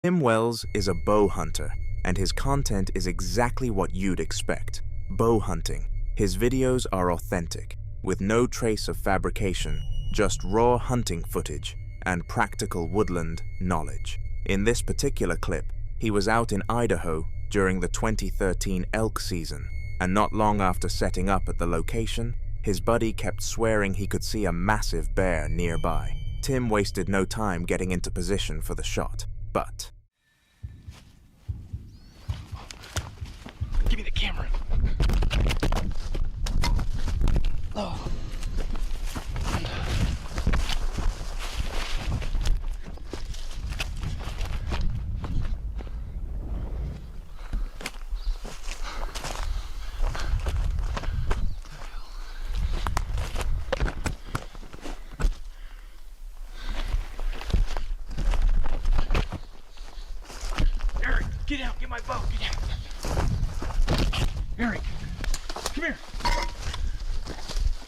Tim Wells is a bow hunter, and his content is exactly what you'd expect. Bow hunting. His videos are authentic, with no trace of fabrication, just raw hunting footage and practical woodland knowledge. In this particular clip, he was out in Idaho during the 2013 elk season, and not long after setting up at the location, his buddy kept swearing he could see a massive bear nearby. Tim wasted no time getting into position for the shot, but... Give me the camera. Oh. Eric, get out, get my bow, get out. Eric, come here.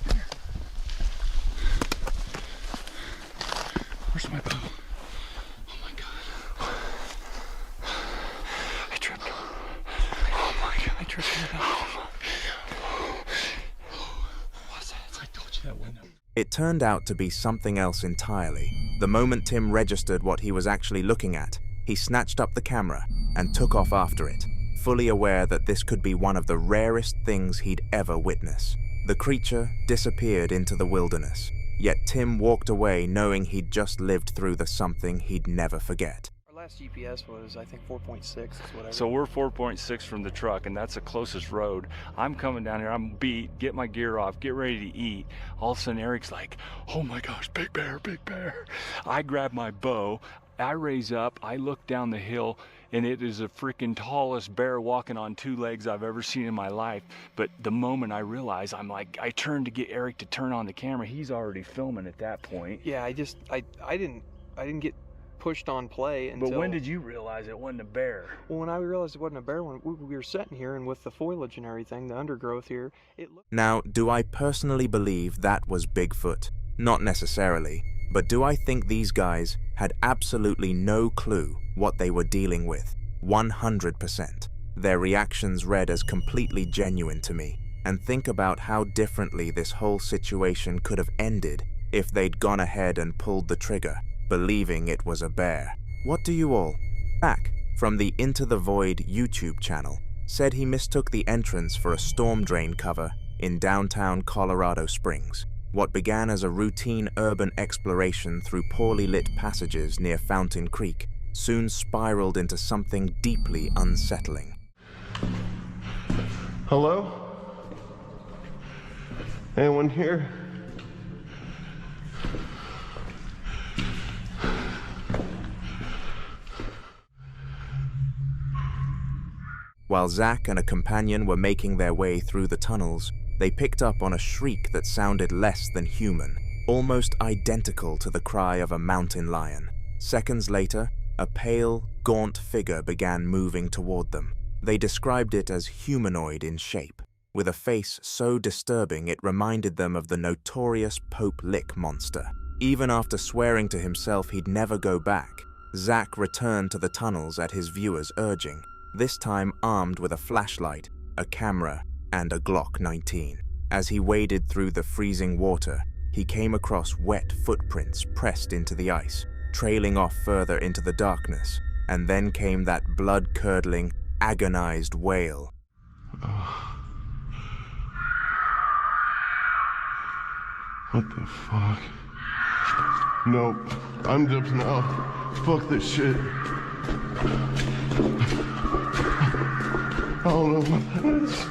Come here. Where's my bow? Oh my God. I tripped. Oh my God, I tripped. What's that? I told you that window. It turned out to be something else entirely. The moment Tim registered what he was actually looking at, he snatched up the camera and took off after it, fully aware that this could be one of the rarest things he'd ever witness. The creature disappeared into the wilderness, yet Tim walked away knowing he'd just lived through the something he'd never forget. Our last GPS was, I think, 4.6 is what I So we're 4.6 from the truck, and that's the closest road. I'm coming down here, I'm beat, get my gear off, get ready to eat. All of a sudden Eric's like, oh my gosh, big bear, big bear. I grab my bow, I raise up, I look down the hill, and it is the freaking tallest bear walking on two legs I've ever seen in my life. But the moment I realize, I turned to get Eric to turn on the camera. He's already filming at that point. Yeah, I didn't get pushed on play until... But when did you realize it wasn't a bear? Well, when I realized it wasn't a bear, when we were sitting here and with the foliage and everything, the undergrowth here, it looked... Now, do I personally believe that was Bigfoot? Not necessarily, but do I think these guys had absolutely no clue what they were dealing with? 100%. Their reactions read as completely genuine to me, and think about how differently this whole situation could have ended if they'd gone ahead and pulled the trigger, believing it was a bear. What do you all? Back from the Into the Void YouTube channel said he mistook the entrance for a storm drain cover in downtown Colorado Springs. What began as a routine urban exploration through poorly lit passages near Fountain Creek soon spiraled into something deeply unsettling. Hello? Anyone here? While Zach and a companion were making their way through the tunnels, they picked up on a shriek that sounded less than human, almost identical to the cry of a mountain lion. Seconds later, a pale, gaunt figure began moving toward them. They described it as humanoid in shape, with a face so disturbing it reminded them of the notorious Pope Lick monster. Even after swearing to himself he'd never go back, Zach returned to the tunnels at his viewers' urging, this time armed with a flashlight, a camera, and a Glock 19. As he waded through the freezing water, he came across wet footprints pressed into the ice, trailing off further into the darkness, and then came that blood-curdling, agonized wail. What the fuck? Nope. I'm dipping out. Fuck this shit. I don't know what that is.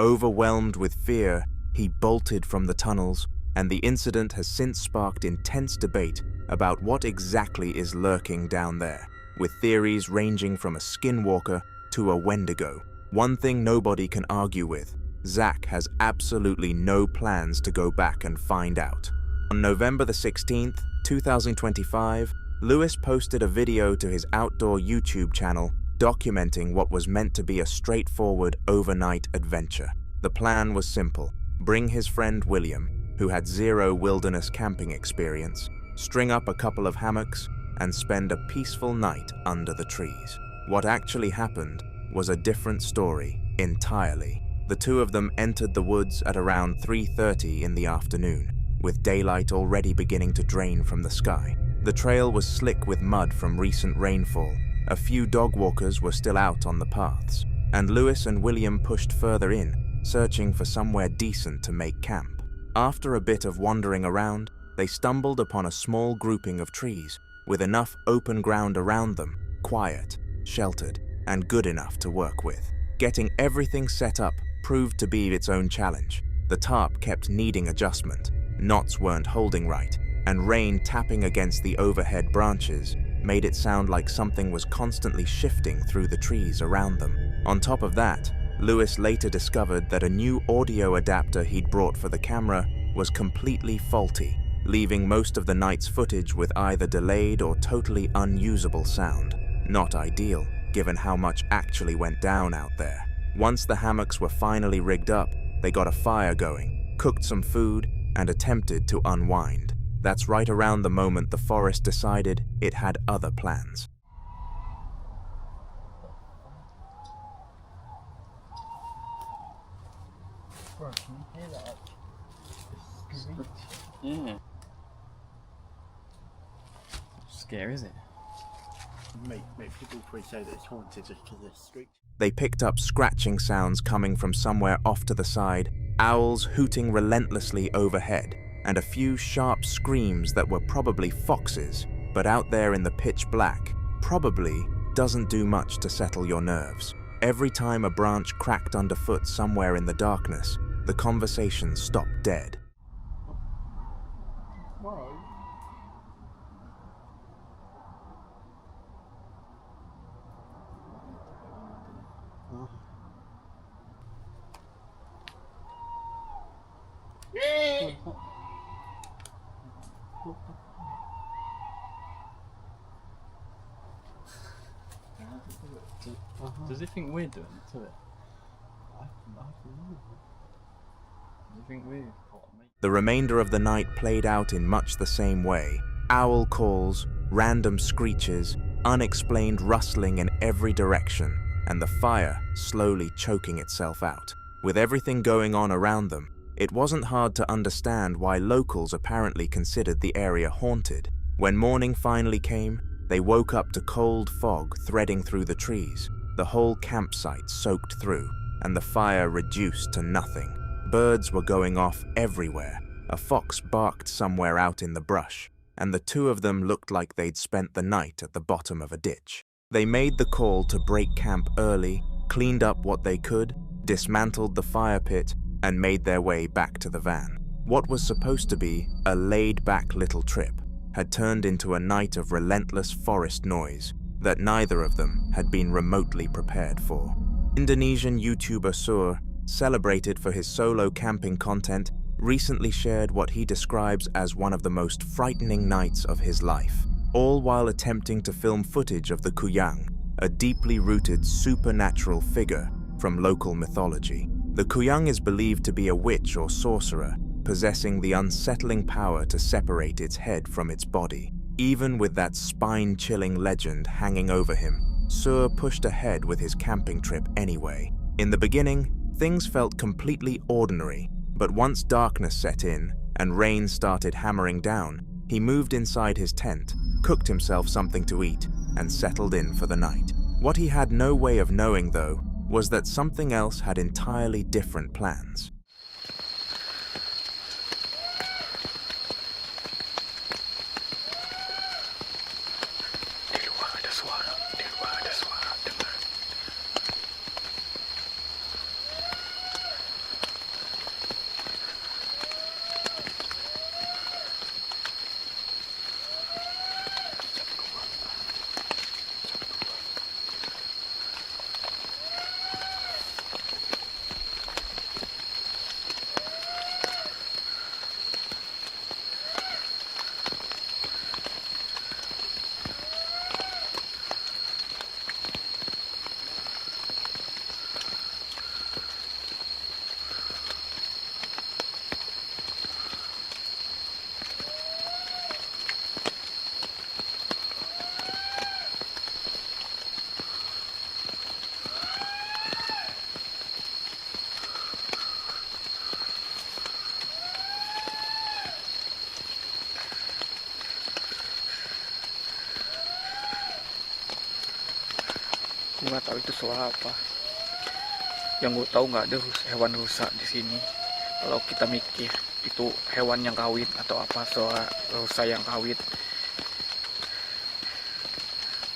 Overwhelmed with fear, he bolted from the tunnels, and the incident has since sparked intense debate about what exactly is lurking down there, with theories ranging from a skinwalker to a Wendigo. One thing nobody can argue with, Zach has absolutely no plans to go back and find out. On November the 16th, 2025, Lewis posted a video to his outdoor YouTube channel documenting what was meant to be a straightforward overnight adventure. The plan was simple: bring his friend William, who had zero wilderness camping experience, string up a couple of hammocks, and spend a peaceful night under the trees. What actually happened was a different story entirely. The two of them entered the woods at around 3:30 in the afternoon, with daylight already beginning to drain from the sky. The trail was slick with mud from recent rainfall. A few dog walkers were still out on the paths, and Lewis and William pushed further in, searching for somewhere decent to make camp. After a bit of wandering around, they stumbled upon a small grouping of trees with enough open ground around them, quiet, sheltered, and good enough to work with. Getting everything set up proved to be its own challenge. The tarp kept needing adjustment, knots weren't holding right, and rain tapping against the overhead branches made it sound like something was constantly shifting through the trees around them. On top of that, Lewis later discovered that a new audio adapter he'd brought for the camera was completely faulty, leaving most of the night's footage with either delayed or totally unusable sound. Not ideal, given how much actually went down out there. Once the hammocks were finally rigged up, they got a fire going, cooked some food, and attempted to unwind. That's right around the moment the forest decided it had other plans. Bro, can you hear that? Yeah. Scary, is it? Mate, people probably say that it's haunted just because it's street. They picked up scratching sounds coming from somewhere off to the side, owls hooting relentlessly overhead, and a few sharp screams that were probably foxes, but out there in the pitch black, probably doesn't do much to settle your nerves. Every time a branch cracked underfoot somewhere in the darkness, the conversation stopped dead. Whoa. Does he think we're doing it to it? I don't know. Do you think we're... The remainder of the night played out in much the same way. Owl calls, random screeches, unexplained rustling in every direction, and the fire slowly choking itself out. With everything going on around them, it wasn't hard to understand why locals apparently considered the area haunted. When morning finally came, they woke up to cold fog threading through the trees, the whole campsite soaked through, and the fire reduced to nothing. Birds were going off everywhere. A fox barked somewhere out in the brush, and the two of them looked like they'd spent the night at the bottom of a ditch. They made the call to break camp early, cleaned up what they could, dismantled the fire pit, and made their way back to the van. What was supposed to be a laid-back little trip had turned into a night of relentless forest noise that neither of them had been remotely prepared for. Indonesian YouTuber Sir, celebrated for his solo camping content, recently shared what he describes as one of the most frightening nights of his life, all while attempting to film footage of the Kuyang, a deeply rooted supernatural figure from local mythology. The Kuyang is believed to be a witch or sorcerer, possessing the unsettling power to separate its head from its body. Even with that spine-chilling legend hanging over him, Sir pushed ahead with his camping trip anyway. In the beginning, things felt completely ordinary, but once darkness set in and rain started hammering down, he moved inside his tent, cooked himself something to eat, and settled in for the night. What he had no way of knowing, though, was that something else had entirely different plans. Gue nggak tahu itu suara apa. Yang gue tahu nggak ada hewan rusa di sini. Kalau kita mikir itu hewan yang kawin atau apa, suara rusa yang kawin.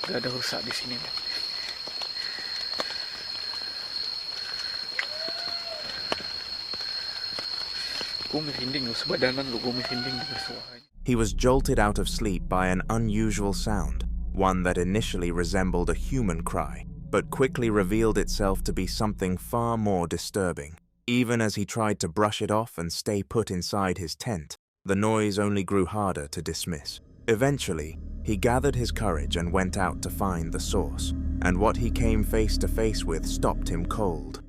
Gak ada rusa di sini. Gue merinding, sebadanan lu, gue merinding dengan suaranya. He was jolted out of sleep by an unusual sound, one that initially resembled a human cry, but quickly revealed itself to be something far more disturbing. Even as he tried to brush it off and stay put inside his tent, the noise only grew harder to dismiss. Eventually, he gathered his courage and went out to find the source, and what he came face to face with stopped him cold.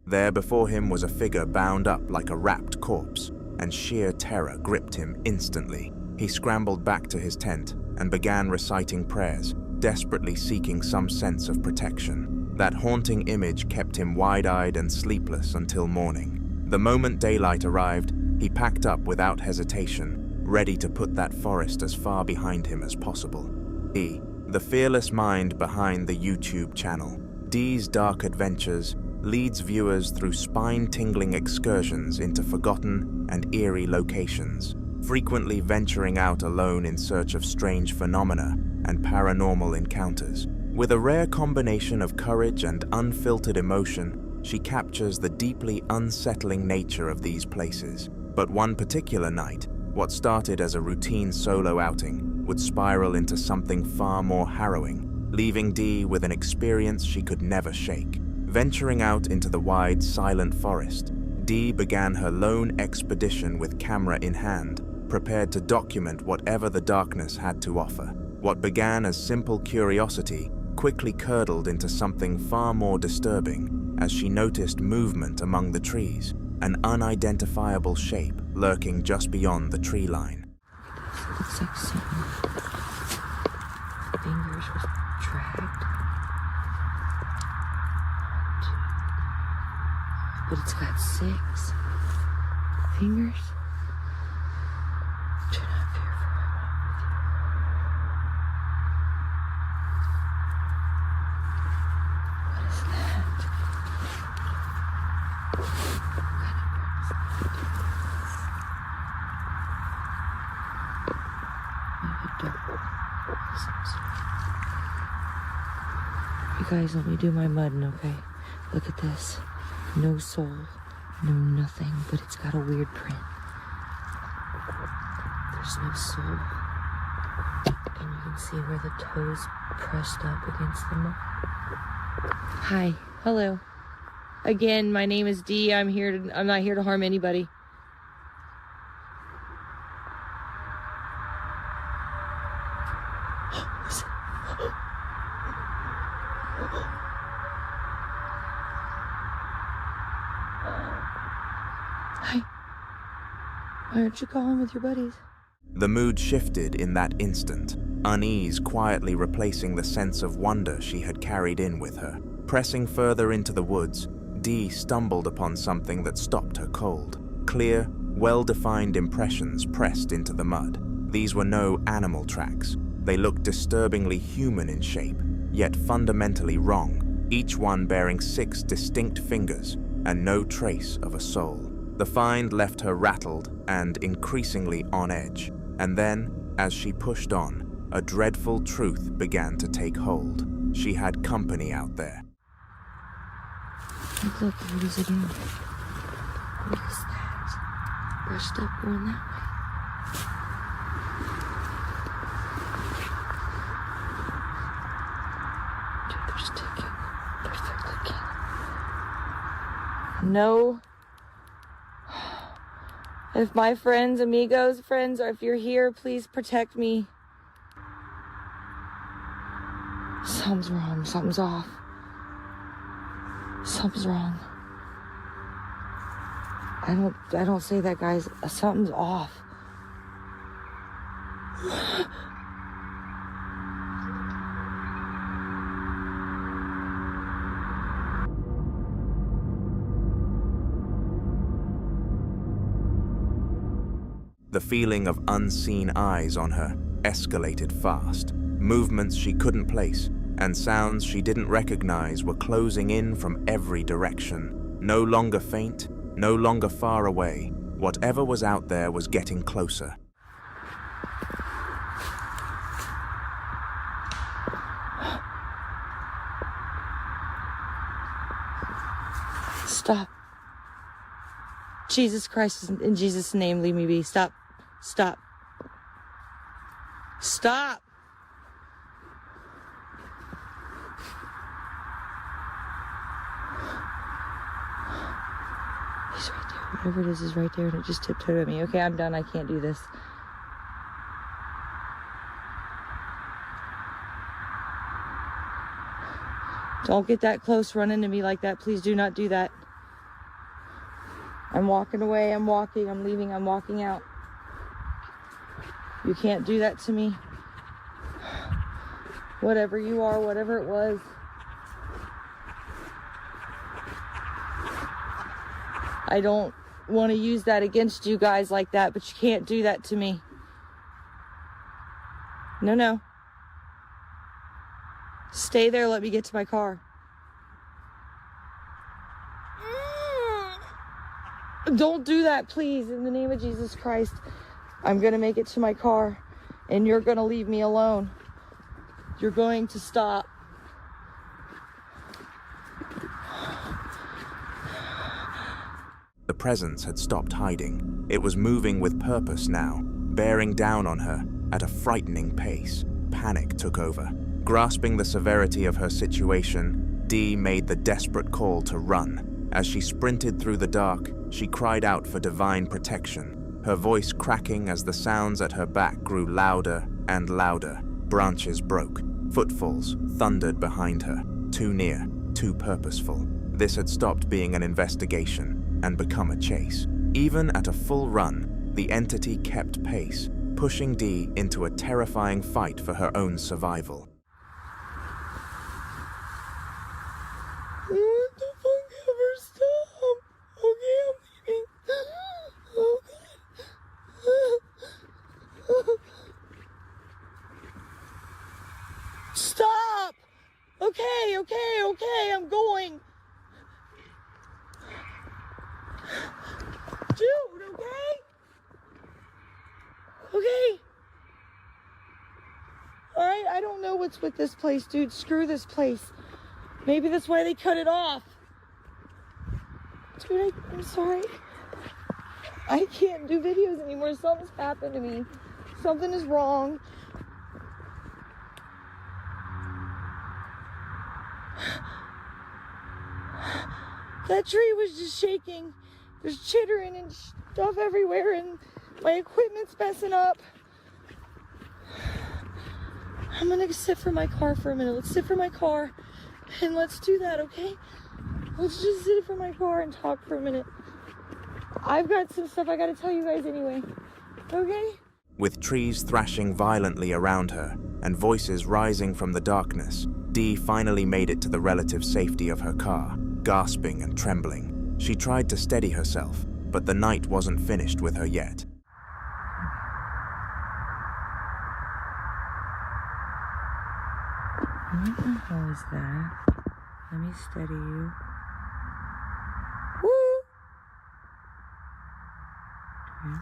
There before him was a figure bound up like a wrapped corpse, and sheer terror gripped him instantly. He scrambled back to his tent and began reciting prayers, desperately seeking some sense of protection. That haunting image kept him wide-eyed and sleepless until morning. The moment daylight arrived, he packed up without hesitation, ready to put that forest as far behind him as possible. He, the fearless mind behind the YouTube channel, D's Dark Adventures, leads viewers through spine-tingling excursions into forgotten and eerie locations, frequently venturing out alone in search of strange phenomena and paranormal encounters. With a rare combination of courage and unfiltered emotion, she captures the deeply unsettling nature of these places. But one particular night, what started as a routine solo outing would spiral into something far more harrowing, leaving Dee with an experience she could never shake. Venturing out into the wide, silent forest, Dee began her lone expedition with camera in hand, prepared to document whatever the darkness had to offer. What began as simple curiosity quickly curdled into something far more disturbing as she noticed movement among the trees, an unidentifiable shape lurking just beyond the tree line. Looks like some fingers was dragged. But it's got 6 fingers. Do not fear, for I walk with you. What is that? You guys, let me do my mudding, okay? Look at this. No soul, no nothing, but it's got a weird print. There's no soul. And you can see where the toes pressed up against the mud. Hi. Hello. Again, my name is Dee. I'm not here to harm anybody. Hi. Why aren't you calling with your buddies? The mood shifted in that instant, unease quietly replacing the sense of wonder she had carried in with her. Pressing further into the woods, Dee stumbled upon something that stopped her cold. Clear, well-defined impressions pressed into the mud. These were no animal tracks. They looked disturbingly human in shape, yet fundamentally wrong, each one bearing 6 distinct fingers and no trace of a soul. The find left her rattled and increasingly on edge, and then, as she pushed on, a dreadful truth began to take hold. She had company out there. Look, what is it again? What is that? Brushed up going that way. No. If my friends, amigos, friends, or if you're here, please protect me. Something's wrong. Something's off. Something's wrong. I don't say that, guys. Something's off. The feeling of unseen eyes on her escalated fast. Movements she couldn't place, and sounds she didn't recognize were closing in from every direction. No longer faint, no longer far away. Whatever was out there was getting closer. Stop. Jesus Christ, in Jesus' name, leave me be. Stop. Stop. Stop. He's right there. Whatever it is right there, and it just tiptoed at me. Okay, I'm done. I can't do this. Don't get that close. Run into me like that. Please do not do that. I'm walking away. I'm walking. I'm leaving. I'm walking out. You can't do that to me. Whatever you are, whatever it was. I don't want to use that against you guys like that, but you can't do that to me. No, no. Stay there. Let me get to my car. Don't do that, please. In the name of Jesus Christ, I'm going to make it to my car, and you're going to leave me alone. You're going to stop. The presence had stopped hiding. It was moving with purpose now, bearing down on her at a frightening pace. Panic took over. Grasping the severity of her situation, Dee made the desperate call to run. As she sprinted through the dark, she cried out for divine protection, her voice cracking as the sounds at her back grew louder and louder. Branches broke. Footfalls thundered behind her, too near, too purposeful. This had stopped being an investigation and become a chase. Even at a full run, the entity kept pace, pushing Dee into a terrifying fight for her own survival. What the fuck ever? Stop! Okay, I'm leaving. Oh God. Stop! Okay, I'm going. Dude, okay? Okay. Alright, I don't know what's with this place, dude. Screw this place. Maybe that's why they cut it off. Dude, I'm sorry. I can't do videos anymore. Something's happened to me. Something is wrong. That tree was just shaking. There's chittering and stuff everywhere, and my equipment's messing up. I'm gonna sit for my car for a minute. Let's sit for my car, and let's do that, okay? Let's just sit for my car and talk for a minute. I've got some stuff I gotta tell you guys anyway, okay? With trees thrashing violently around her and voices rising from the darkness, Dee finally made it to the relative safety of her car, gasping and trembling. She tried to steady herself, but the night wasn't finished with her yet. What the hell is that? Let me steady you. Woo! Okay.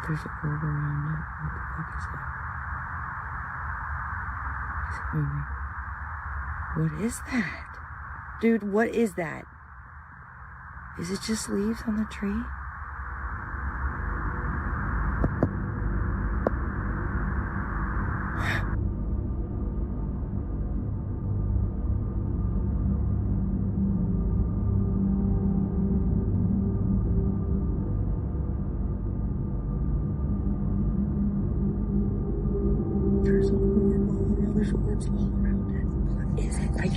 There's a orb around it. What the fuck is that? Is it moving? What is that? Dude, what is that? Is it just leaves on the tree?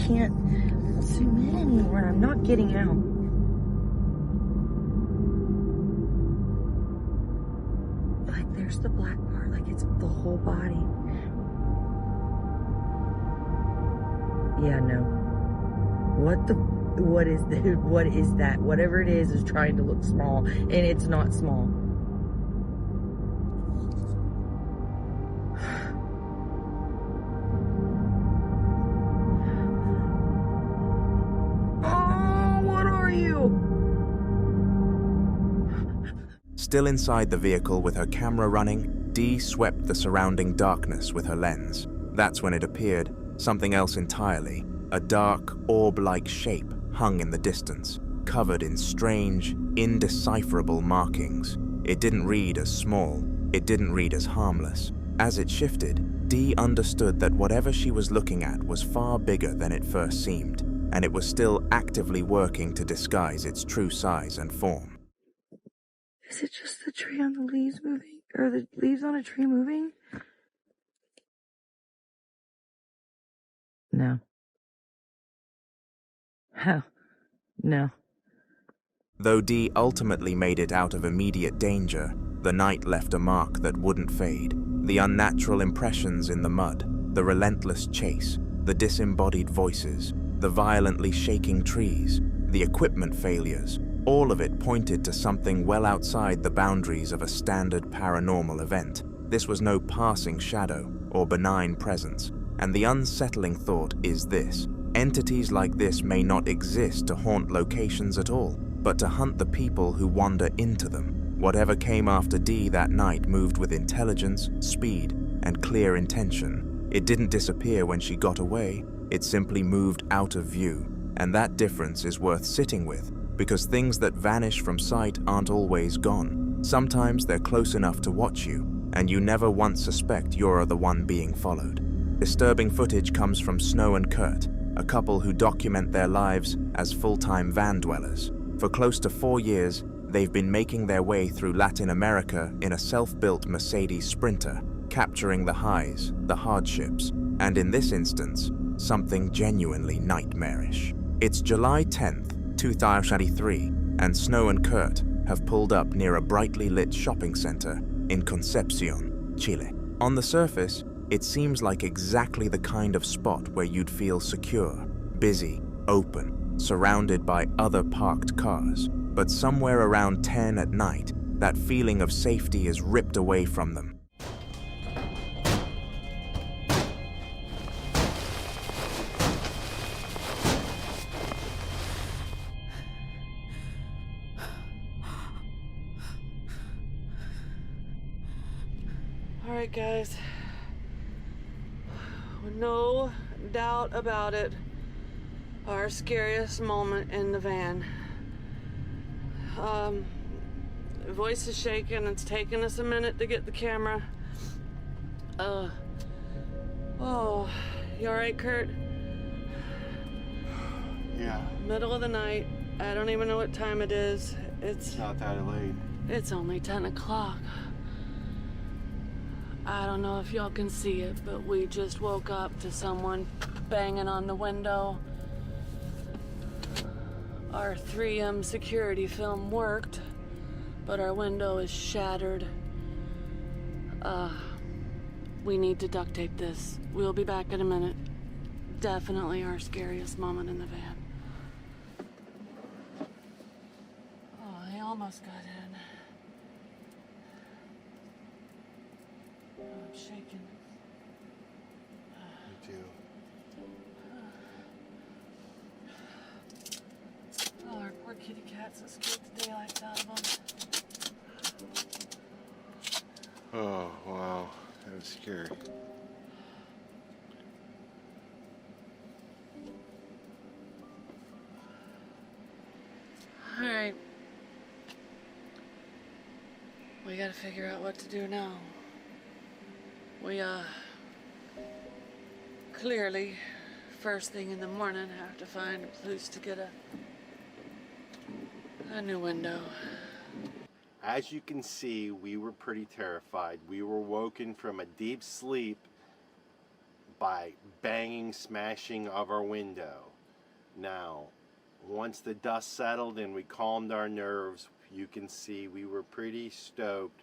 can't zoom in anymore. I'm not getting out. Like, there's the black part. Like, it's the whole body. Yeah, no. What is that? Whatever it is trying to look small, and it's not small. Oh, what are you? Still inside the vehicle with her camera running, Dee swept the surrounding darkness with her lens. That's when it appeared, something else entirely. A dark, orb-like shape hung in the distance, covered in strange, indecipherable markings. It didn't read as small, it didn't read as harmless. As it shifted, Dee understood that whatever she was looking at was far bigger than it first seemed, and it was still actively working to disguise its true size and form. Is it just the tree on the leaves moving? Or the leaves on a tree moving? No. Huh. No. Though Dee ultimately made it out of immediate danger, the night left a mark that wouldn't fade. The unnatural impressions in the mud, the relentless chase, the disembodied voices, the violently shaking trees, the equipment failures, all of it pointed to something well outside the boundaries of a standard paranormal event. This was no passing shadow or benign presence, and the unsettling thought is this: entities like this may not exist to haunt locations at all, but to hunt the people who wander into them. Whatever came after Dee that night moved with intelligence, speed, and clear intention. It didn't disappear when she got away, it simply moved out of view, and that difference is worth sitting with, because things that vanish from sight aren't always gone. Sometimes they're close enough to watch you, and you never once suspect you're the one being followed. Disturbing footage comes from Snow and Kurt, a couple who document their lives as full-time van dwellers. For close to 4 years, they've been making their way through Latin America in a self-built Mercedes Sprinter, capturing the highs, the hardships, and in this instance, something genuinely nightmarish. It's July 10th, 2023, and Snow and Kurt have pulled up near a brightly lit shopping center in Concepcion, Chile. On the surface, it seems like exactly the kind of spot where you'd feel secure, busy, open, surrounded by other parked cars. But somewhere around 10 at night, that feeling of safety is ripped away from them. Alright guys, no doubt about it, our scariest moment in the van. Voice is shaking, it's taken us a minute to get the camera. Oh, you alright, Kurt? Yeah. Middle of the night, I don't even know what time it is. It's not that late. It's only 10 o'clock. I don't know if y'all can see it, but we just woke up to someone banging on the window. Our 3M security film worked, but our window is shattered. We need to duct tape this. We'll be back in a minute. Definitely our scariest moment in the van. Oh, they almost got in. Oh, I'm shaking. Me too. Oh, our poor kitty cats that scared the daylights out of them. Oh, wow. That was scary. Alright. We gotta figure out what to do now. We, clearly, first thing in the morning, have to find a place to get a new window. As you can see, we were pretty terrified. We were woken from a deep sleep by banging, smashing of our window. Now, once the dust settled and we calmed our nerves, you can see we were pretty stoked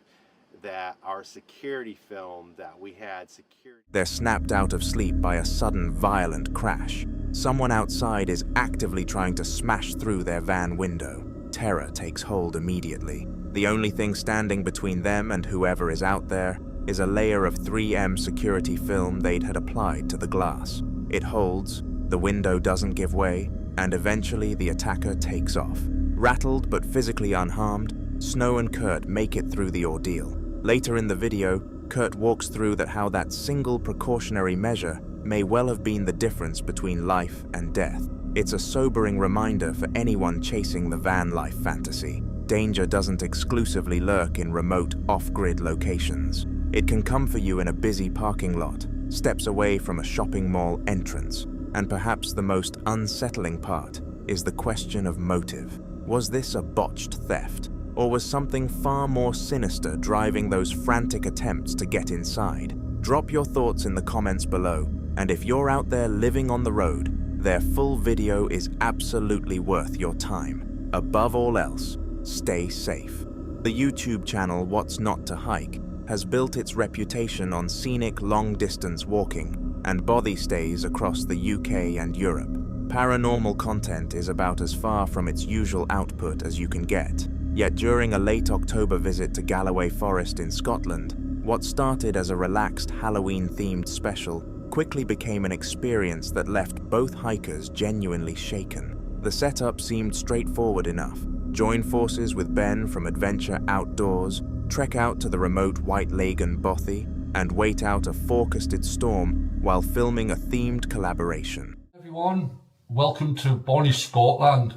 that our security film that we had security. They're snapped out of sleep by a sudden violent crash. Someone outside is actively trying to smash through their van window. Terror takes hold immediately. The only thing standing between them and whoever is out there is a layer of 3M security film they'd had applied to the glass. It holds, the window doesn't give way, and eventually the attacker takes off. Rattled but physically unharmed, Snow and Kurt make it through the ordeal. Later in the video, Kurt walks through how that single precautionary measure may well have been the difference between life and death. It's a sobering reminder for anyone chasing the van life fantasy. Danger doesn't exclusively lurk in remote, off-grid locations. It can come for you in a busy parking lot, steps away from a shopping mall entrance, and perhaps the most unsettling part is the question of motive. Was this a botched theft? Or was something far more sinister driving those frantic attempts to get inside? Drop your thoughts in the comments below, and if you're out there living on the road, their full video is absolutely worth your time. Above all else, stay safe. The YouTube channel What's Not to Hike has built its reputation on scenic long-distance walking and bothy stays across the UK and Europe. Paranormal content is about as far from its usual output as you can get. Yet during a late October visit to Galloway Forest in Scotland, what started as a relaxed Halloween-themed special quickly became an experience that left both hikers genuinely shaken. The setup seemed straightforward enough. Join forces with Ben from Adventure Outdoors, trek out to the remote White Lagan Bothy, and wait out a forecasted storm while filming a themed collaboration. Everyone, welcome to Bonnie, Scotland.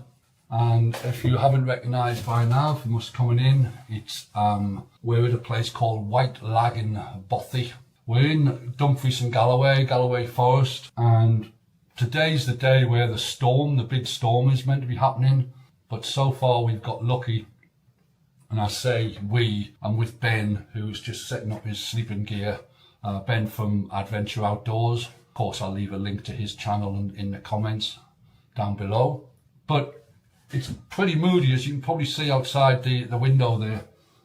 And if you haven't recognised by now from us coming in, we're at a place called White Lagan Bothy. We're in Dumfries and Galloway Forest, and today's the day where the big storm is meant to be happening. But so far we've got lucky, and I say I'm with Ben, who's just setting up his sleeping gear. Ben from Adventure Outdoors. Of course, I'll leave a link to his channel in the comments down below. But it's pretty moody, as you can probably see outside the window there.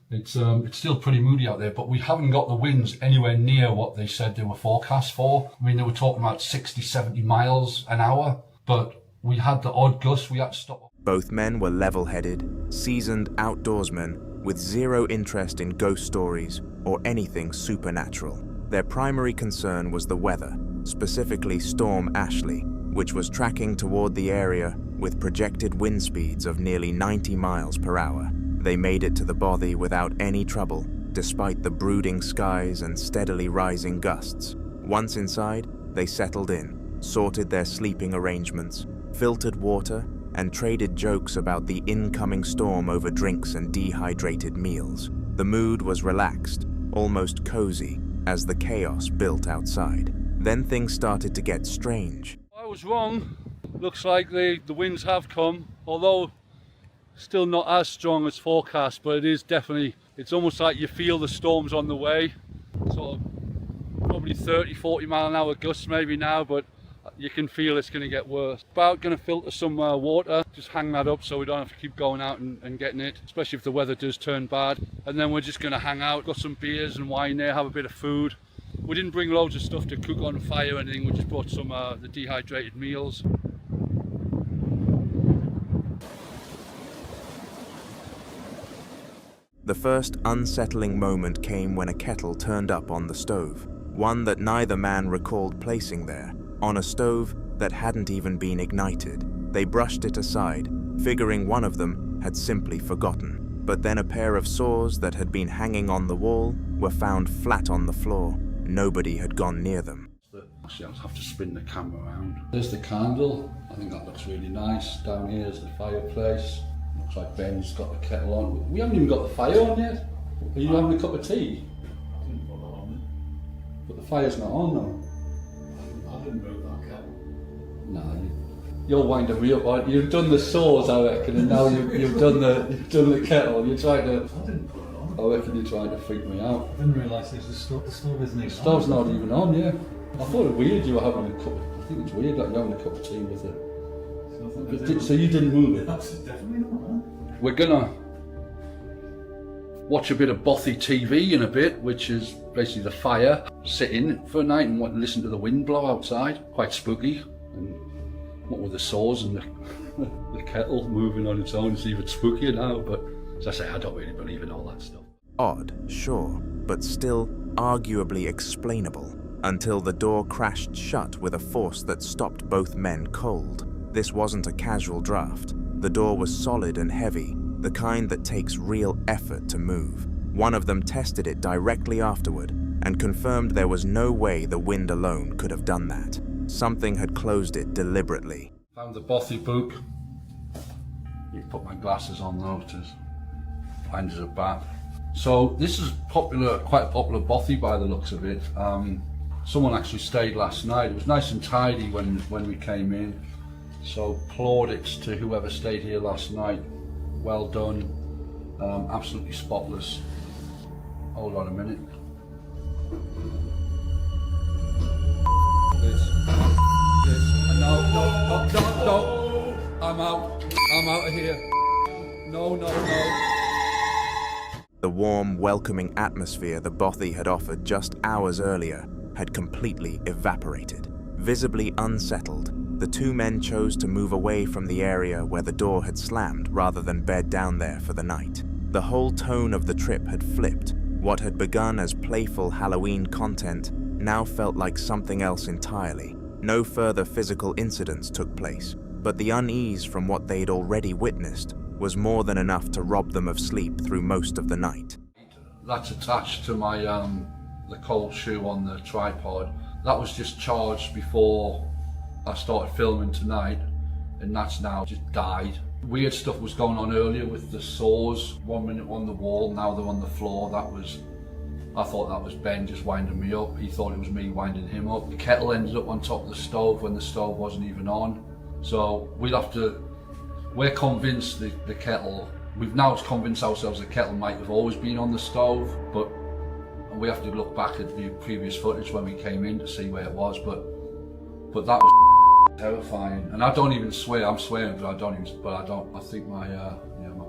It's still pretty moody out there, but we haven't got the winds anywhere near what they said they were forecast for. I mean, they were talking about 60, 70 miles an hour, but we had the odd gust we had to stop. Both men were level-headed, seasoned outdoorsmen with zero interest in ghost stories or anything supernatural. Their primary concern was the weather, specifically Storm Ashley, which was tracking toward the area with projected wind speeds of nearly 90 miles per hour. They made it to the bothy without any trouble, despite the brooding skies and steadily rising gusts. Once inside, they settled in, sorted their sleeping arrangements, filtered water, and traded jokes about the incoming storm over drinks and dehydrated meals. The mood was relaxed, almost cozy, as the chaos built outside. Then things started to get strange. I was wrong. Looks like the winds have come, although still not as strong as forecast, but it is definitely, it's almost like you feel the storm's on the way. Sort of probably 30, 40 mile an hour gusts maybe now, but you can feel it's going to get worse. About going to filter some water, just hang that up so we don't have to keep going out and getting it, especially if the weather does turn bad. And then we're just going to hang out, got some beers and wine there, have a bit of food. We didn't bring loads of stuff to cook on fire or anything, we just brought some the dehydrated meals. The first unsettling moment came when a kettle turned up on the stove, one that neither man recalled placing there, on a stove that hadn't even been ignited. They brushed it aside, figuring one of them had simply forgotten. But then a pair of saws that had been hanging on the wall were found flat on the floor. Nobody had gone near them. Actually, I'll have to spin the camera around. There's the candle. I think that looks really nice. Down here is the fireplace. Looks like Ben's got the kettle on. We haven't even got the fire on yet. Are you having a cup of tea? I didn't put that on. But the fire's not on though. I didn't move that kettle. No, you'll wind up real right. You've done the saws, I reckon, and now you've done the kettle. You're trying to. I didn't put it on. I reckon you're trying to freak me out. I didn't realise the stove isn't even on. The stove's not even on, yeah. I thought it weird you were having a cup. I think it's weird that you're having a cup of tea with it. So you didn't move it? That's definitely not, man. We're gonna watch a bit of bothy TV in a bit, which is basically the fire, sit in for a night and listen to the wind blow outside. Quite spooky. And what with the saws and the kettle moving on its own, it's even spookier now. But as I say, I don't really believe in all that stuff. Odd, sure, but still arguably explainable, until the door crashed shut with a force that stopped both men cold. This wasn't a casual draft. The door was solid and heavy, the kind that takes real effort to move. One of them tested it directly afterward and confirmed there was no way the wind alone could have done that. Something had closed it deliberately. Found the bothy book. You put my glasses on though to find as a bat. So this is popular, quite popular bothy by the looks of it. Someone actually stayed last night. It was nice and tidy when we came in. So plaudits to whoever stayed here last night. Well done. Absolutely spotless. Hold on a minute. No. I'm out of here. No. The warm, welcoming atmosphere the bothy had offered just hours earlier had completely evaporated. Visibly unsettled, the two men chose to move away from the area where the door had slammed rather than bed down there for the night. The whole tone of the trip had flipped. What had begun as playful Halloween content now felt like something else entirely. No further physical incidents took place, but the unease from what they'd already witnessed was more than enough to rob them of sleep through most of the night. That's attached to my the cold shoe on the tripod. That was just charged before I started filming tonight, and that's now just died. Weird stuff was going on earlier with the saws. 1 minute on the wall, now they're on the floor. I thought that was Ben just winding me up. He thought it was me winding him up. The kettle ended up on top of the stove when the stove wasn't even on. So we're convinced the kettle, we've now convinced ourselves the kettle might have always been on the stove, but we have to look back at the previous footage when we came in to see where it was, but that was terrifying. And I don't even swear, I'm swearing, but I think my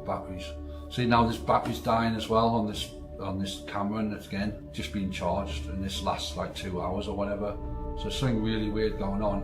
batteries, see now this battery's dying as well on this camera, and it's again just been charged in this last like 2 hours or whatever. So something really weird going on.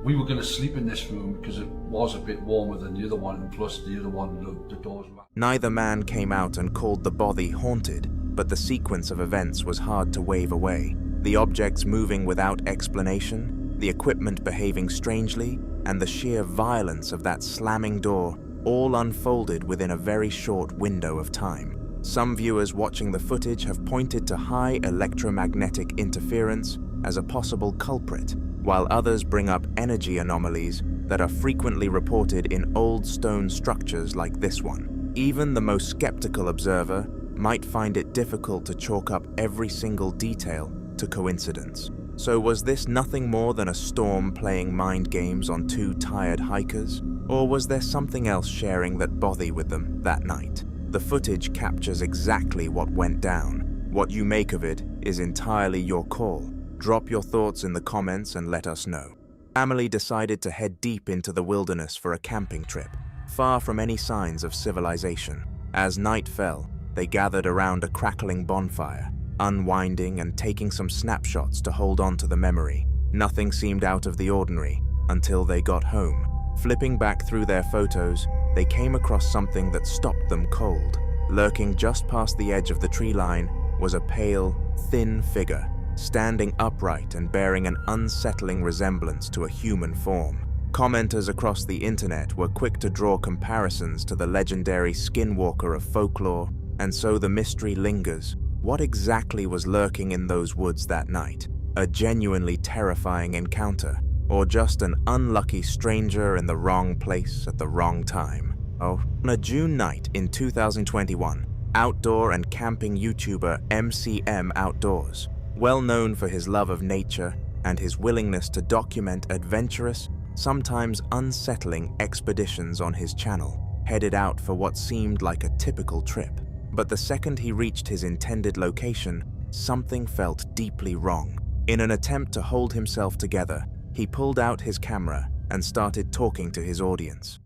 We were going to sleep in this room because it was a bit warmer than the other one, and plus the other one, the doors were... Neither man came out and called the bothy haunted, but the sequence of events was hard to wave away. The objects moving without explanation, the equipment behaving strangely, and the sheer violence of that slamming door all unfolded within a very short window of time. Some viewers watching the footage have pointed to high electromagnetic interference as a possible culprit, while others bring up energy anomalies that are frequently reported in old stone structures like this one. Even the most skeptical observer might find it difficult to chalk up every single detail to coincidence. So was this nothing more than a storm playing mind games on two tired hikers? Or was there something else sharing that bothy with them that night? The footage captures exactly what went down. What you make of it is entirely your call. Drop your thoughts in the comments and let us know. Family decided to head deep into the wilderness for a camping trip, far from any signs of civilization. As night fell, they gathered around a crackling bonfire, unwinding and taking some snapshots to hold on to the memory. Nothing seemed out of the ordinary until they got home. Flipping back through their photos, they came across something that stopped them cold. Lurking just past the edge of the tree line was a pale, thin figure, standing upright and bearing an unsettling resemblance to a human form. Commenters across the internet were quick to draw comparisons to the legendary skinwalker of folklore, and so the mystery lingers. What exactly was lurking in those woods that night? A genuinely terrifying encounter, or just an unlucky stranger in the wrong place at the wrong time? Oh, on a June night in 2021, outdoor and camping YouTuber MCM Outdoors, well known for his love of nature and his willingness to document adventurous, sometimes unsettling expeditions on his channel, headed out for what seemed like a typical trip. But the second he reached his intended location, something felt deeply wrong. In an attempt to hold himself together, he pulled out his camera and started talking to his audience.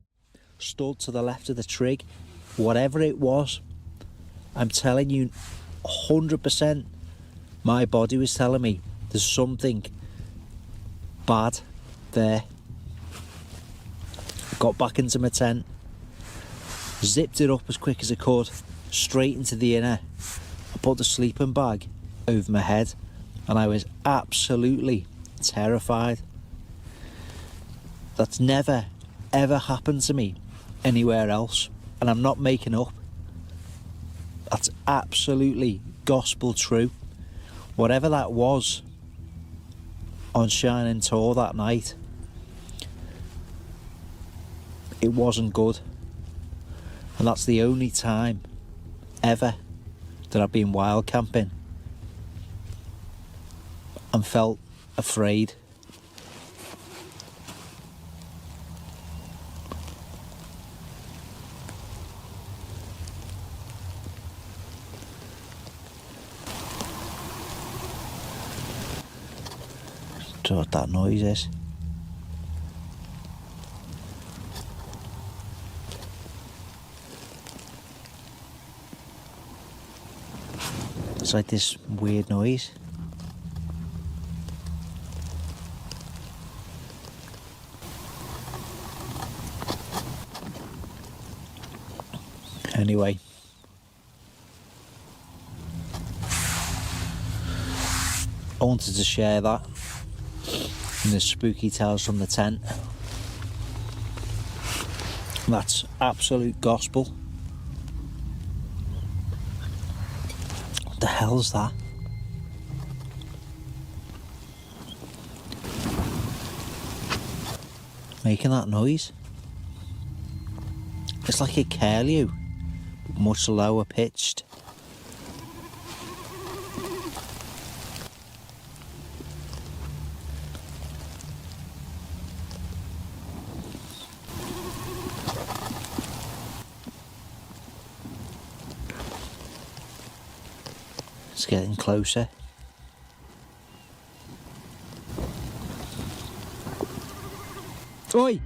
Stood to the left of the trig, whatever it was, I'm telling you, 100%, my body was telling me there's something bad there. Got back into my tent, zipped it up as quick as I could, straight into the inner. I put the sleeping bag over my head and I was absolutely terrified. That's never ever happened to me anywhere else, and I'm not making up. That's absolutely gospel true. Whatever that was on Shining Tor that night, it wasn't good. And that's the only time ever that I've been wild camping and felt afraid. Don't know what that noise is. It's like this weird noise. Anyway, I wanted to share that in the spooky tales from the tent. That's absolute gospel. What the hell's that? Making that noise? It's like a curlew, much lower pitched. It's getting closer. Oi!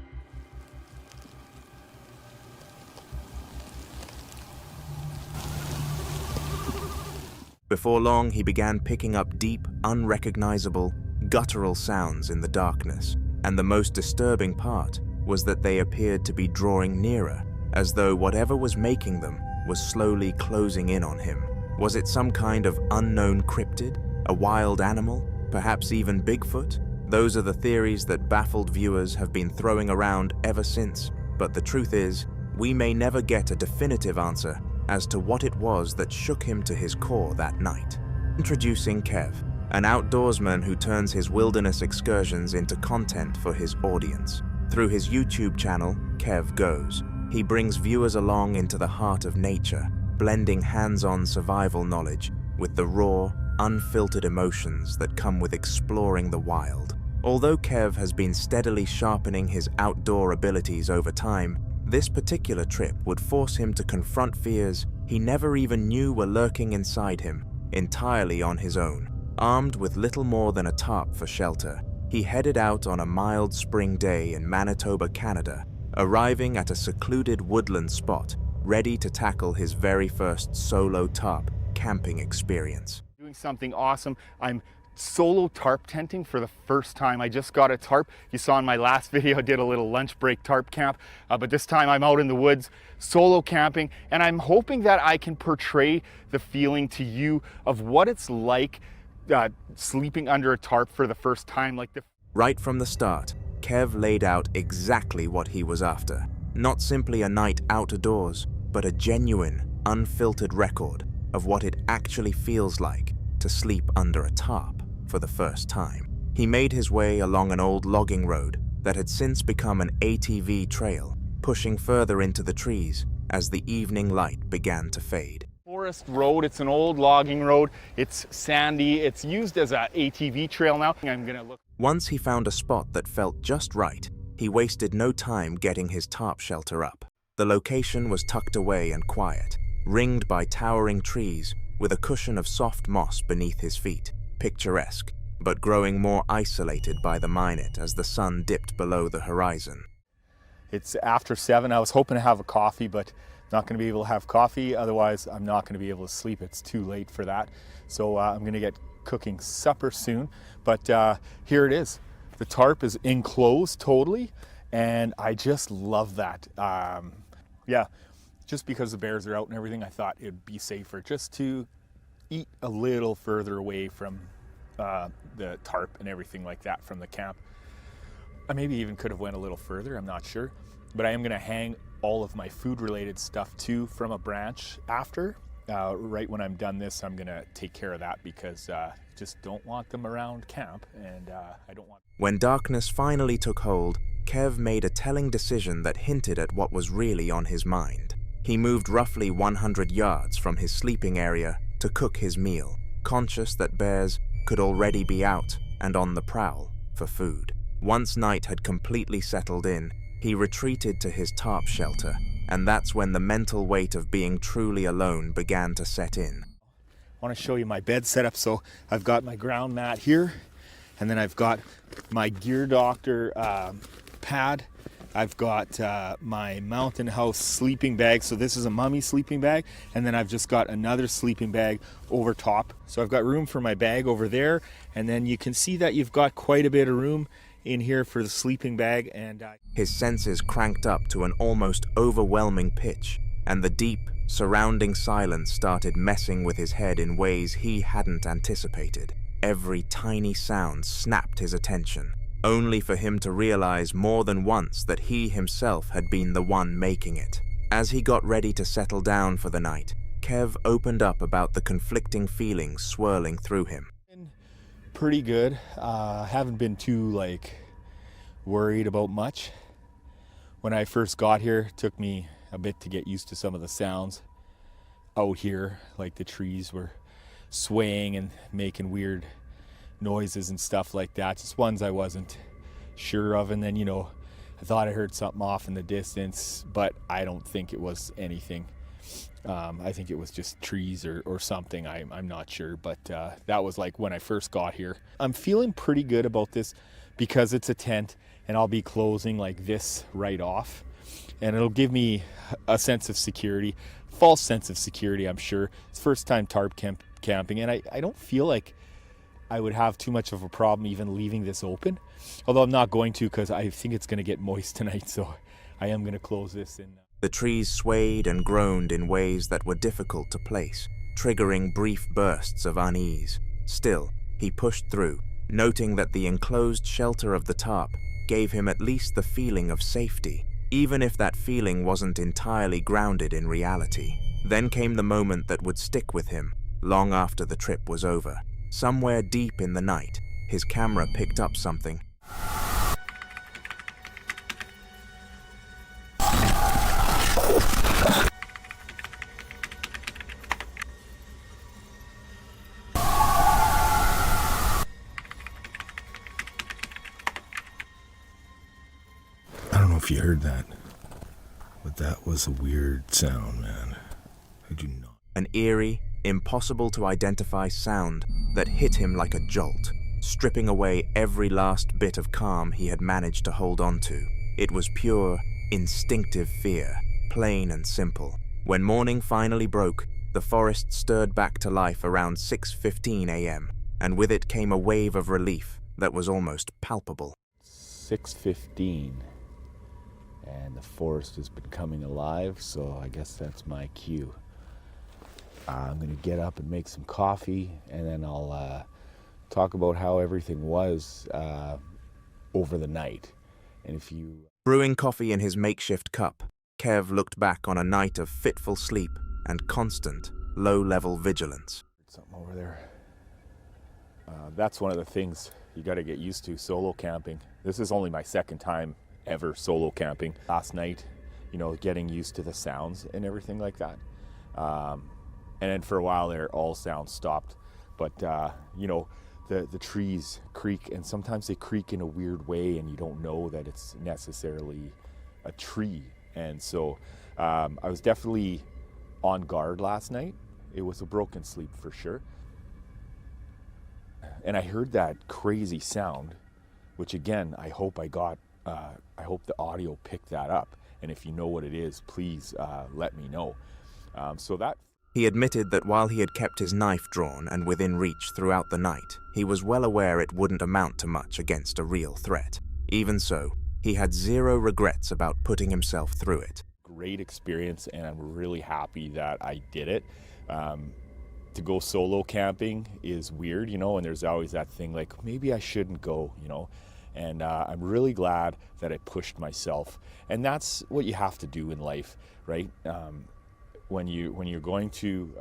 Before long, he began picking up deep, unrecognizable, guttural sounds in the darkness, and the most disturbing part was that they appeared to be drawing nearer, as though whatever was making them was slowly closing in on him. Was it some kind of unknown cryptid, a wild animal, perhaps even Bigfoot? Those are the theories that baffled viewers have been throwing around ever since, but the truth is, we may never get a definitive answer as to what it was that shook him to his core that night. Introducing Kev, an outdoorsman who turns his wilderness excursions into content for his audience. Through his YouTube channel, Kev Goes, he brings viewers along into the heart of nature, blending hands-on survival knowledge with the raw, unfiltered emotions that come with exploring the wild. Although Kev has been steadily sharpening his outdoor abilities over time, this particular trip would force him to confront fears he never even knew were lurking inside him, entirely on his own. Armed with little more than a tarp for shelter, he headed out on a mild spring day in Manitoba, Canada, arriving at a secluded woodland spot, ready to tackle his very first solo tarp camping experience. Doing something awesome. I'm solo tarp tenting for the first time. I just got a tarp. You saw in my last video I did a little lunch break tarp camp, but this time I'm out in the woods solo camping, and I'm hoping that I can portray the feeling to you of what it's like sleeping under a tarp for the first time. Right from the start, Kev laid out exactly what he was after. Not simply a night outdoors, but a genuine, unfiltered record of what it actually feels like to sleep under a tarp for the first time. He made his way along an old logging road that had since become an ATV trail, pushing further into the trees as the evening light began to fade. Forest road, it's an old logging road, it's sandy, it's used as an ATV trail now. Once he found a spot that felt just right, he wasted no time getting his tarp shelter up. The location was tucked away and quiet, ringed by towering trees with a cushion of soft moss beneath his feet. Picturesque, but growing more isolated by the minute as the sun dipped below the horizon. It's after 7. I was hoping to have a coffee, but not going to be able to have coffee. Otherwise, I'm not going to be able to sleep. It's too late for that. So I'm going to get cooking supper soon. But here it is. The tarp is enclosed totally, and I just love that. Yeah, just because the bears are out and everything, I thought it'd be safer just to eat a little further away from the tarp and everything like that from the camp. I maybe even could have went a little further, I'm not sure. But I am gonna hang all of my food related stuff too from a branch after. Right when I'm done this, I'm gonna take care of that because just don't want them around camp, and I don't want... When darkness finally took hold, Kev made a telling decision that hinted at what was really on his mind. He moved roughly 100 yards from his sleeping area to cook his meal, conscious that bears could already be out and on the prowl for food. Once night had completely settled in, he retreated to his tarp shelter, and that's when the mental weight of being truly alone began to set in. I want to show you my bed setup. So I've got my ground mat here, and then I've got my Gear Doctor pad. I've got my Mountain House sleeping bag. So this is a mummy sleeping bag, and then I've just got another sleeping bag over top. So I've got room for my bag over there, and then you can see that you've got quite a bit of room in here for the sleeping bag. And his senses cranked up to an almost overwhelming pitch, and the deep, surrounding silence started messing with his head in ways he hadn't anticipated. Every tiny sound snapped his attention, only for him to realize more than once that he himself had been the one making it. As he got ready to settle down for the night, Kev opened up about the conflicting feelings swirling through him. Pretty good. Haven't been too worried about much. When I first got here, it took me a bit to get used to some of the sounds out here, like the trees were swaying and making weird noises and stuff like that. Just ones I wasn't sure of, and then I thought I heard something off in the distance, but I don't think it was anything. I think it was just trees or something. I'm not sure, but that was like when I first got here. I'm feeling pretty good about this because it's a tent, and I'll be closing like this right off, and it'll give me a sense of security, false sense of security, I'm sure. It's first time tarp camping, and I don't feel like I would have too much of a problem even leaving this open, although I'm not going to because I think it's going to get moist tonight, so I am going to close this in. The trees swayed and groaned in ways that were difficult to place, triggering brief bursts of unease. Still, he pushed through, noting that the enclosed shelter of the tarp gave him at least the feeling of safety, even if that feeling wasn't entirely grounded in reality. Then came the moment that would stick with him long after the trip was over. Somewhere deep in the night, his camera picked up something. I don't know if you heard that, but that was a weird sound, man. I do not. An eerie, impossible to identify sound that hit him like a jolt, stripping away every last bit of calm he had managed to hold on to. It was pure, instinctive fear, plain and simple. When morning finally broke, the forest stirred back to life around 6:15 a.m., and with it came a wave of relief that was almost palpable. 6:15, and the forest has been coming alive, so I guess that's my cue. I'm going to get up and make some coffee, and then I'll talk about how everything was over the night. And if you... Brewing coffee in his makeshift cup, Kev looked back on a night of fitful sleep and constant, low-level vigilance. Something over there. That's one of the things you got to get used to, solo camping. This is only my second time ever solo camping. Last night, getting used to the sounds and everything like that. And then for a while there, all sounds stopped. But, the trees creak, and sometimes they creak in a weird way, and you don't know that it's necessarily a tree. And so I was definitely on guard last night. It was a broken sleep for sure. And I heard that crazy sound, which again, I hope the audio picked that up. And if you know what it is, please let me know. He admitted that while he had kept his knife drawn and within reach throughout the night, he was well aware it wouldn't amount to much against a real threat. Even so, he had zero regrets about putting himself through it. Great experience, and I'm really happy that I did it. To go solo camping is weird, you know, and there's always that thing like, maybe I shouldn't go, you know. And I'm really glad that I pushed myself. And that's what you have to do in life, right? When you're going to...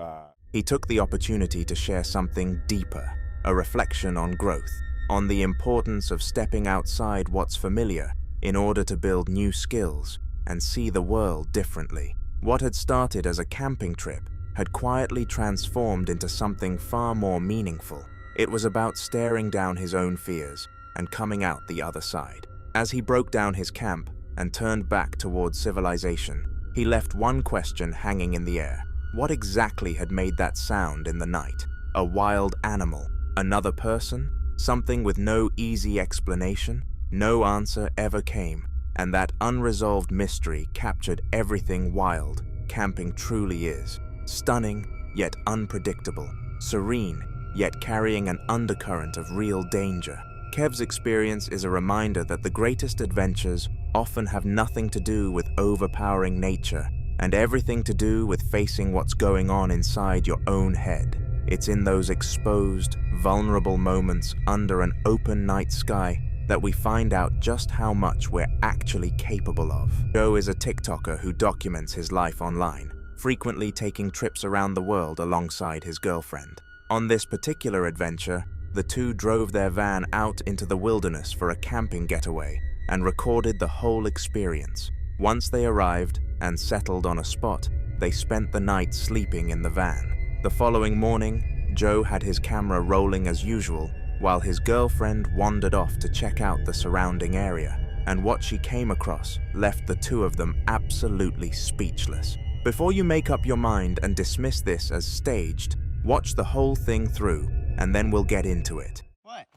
He took the opportunity to share something deeper, a reflection on growth, on the importance of stepping outside what's familiar in order to build new skills and see the world differently. What had started as a camping trip had quietly transformed into something far more meaningful. It was about staring down his own fears and coming out the other side. As he broke down his camp and turned back towards civilization, he left one question hanging in the air. What exactly had made that sound in the night? A wild animal? Another person? Something with no easy explanation? No answer ever came, and that unresolved mystery captured everything wild camping truly is. Stunning, yet unpredictable. Serene, yet carrying an undercurrent of real danger. Kev's experience is a reminder that the greatest adventures often have nothing to do with overpowering nature and everything to do with facing what's going on inside your own head. It's in those exposed, vulnerable moments under an open night sky that we find out just how much we're actually capable of. Joe is a TikToker who documents his life online, frequently taking trips around the world alongside his girlfriend. On this particular adventure, the two drove their van out into the wilderness for a camping getaway and recorded the whole experience. Once they arrived and settled on a spot, they spent the night sleeping in the van. The following morning, Joe had his camera rolling as usual, while his girlfriend wandered off to check out the surrounding area, and what she came across left the two of them absolutely speechless. Before you make up your mind and dismiss this as staged, watch the whole thing through, and then we'll get into it. What?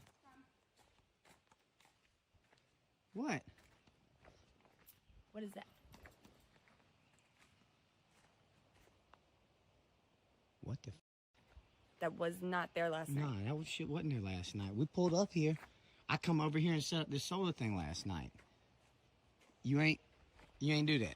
What? What is that? What the? That was not there last night. No, that shit wasn't there last night. We pulled up here. I come over here and set up this solar thing last night. You ain't do that.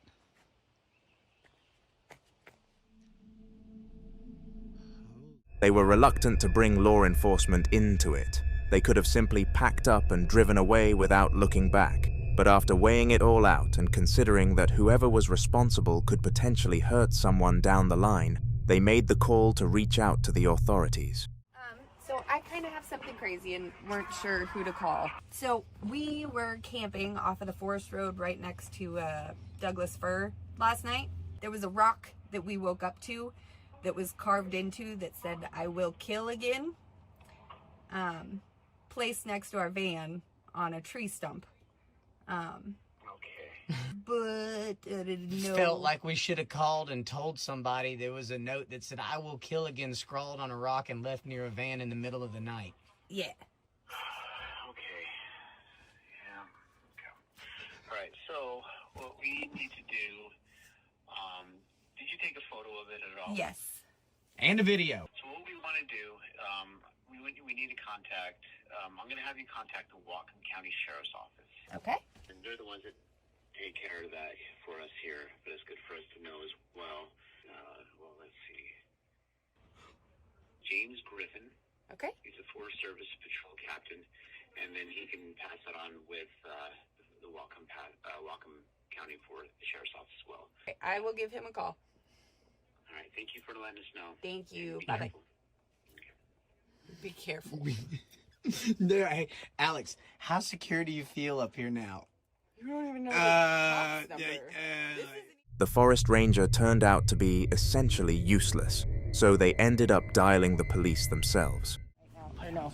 They were reluctant to bring law enforcement into it. They could have simply packed up and driven away without looking back. But after weighing it all out and considering that whoever was responsible could potentially hurt someone down the line, they made the call to reach out to the authorities. So I kind of have something crazy and weren't sure who to call. So we were camping off of the forest road right next to Douglas Fir last night. There was a rock that we woke up to that was carved into that said, "I will kill again," placed next to our van on a tree stump. But I didn't know. Felt like we should have called and told somebody there was a note that said, "I will kill again," scrawled on a rock and left near a van in the middle of the night. Yeah. Okay. Yeah. Okay. All right. So what we need to do, did you take a photo of it at all? Yes. And a video. So what we want to do, we need to contact, I'm going to have you contact the Whatcom County Sheriff's Office. Okay. And they're the ones that take care of that for us here, but it's good for us to know as well. Well, let's see. James Griffin. Okay. He's a Forest Service patrol captain, and then he can pass that on with the Whatcom County for the Sheriff's Office as well. Okay, I will give him a call. All right. Thank you for letting us know. Thank you. Be Bye-bye. careful. Be careful. There, hey, Alex, how secure do you feel up here now? You don't even know the box number. The forest ranger turned out to be essentially useless, so they ended up dialing the police themselves. Or no.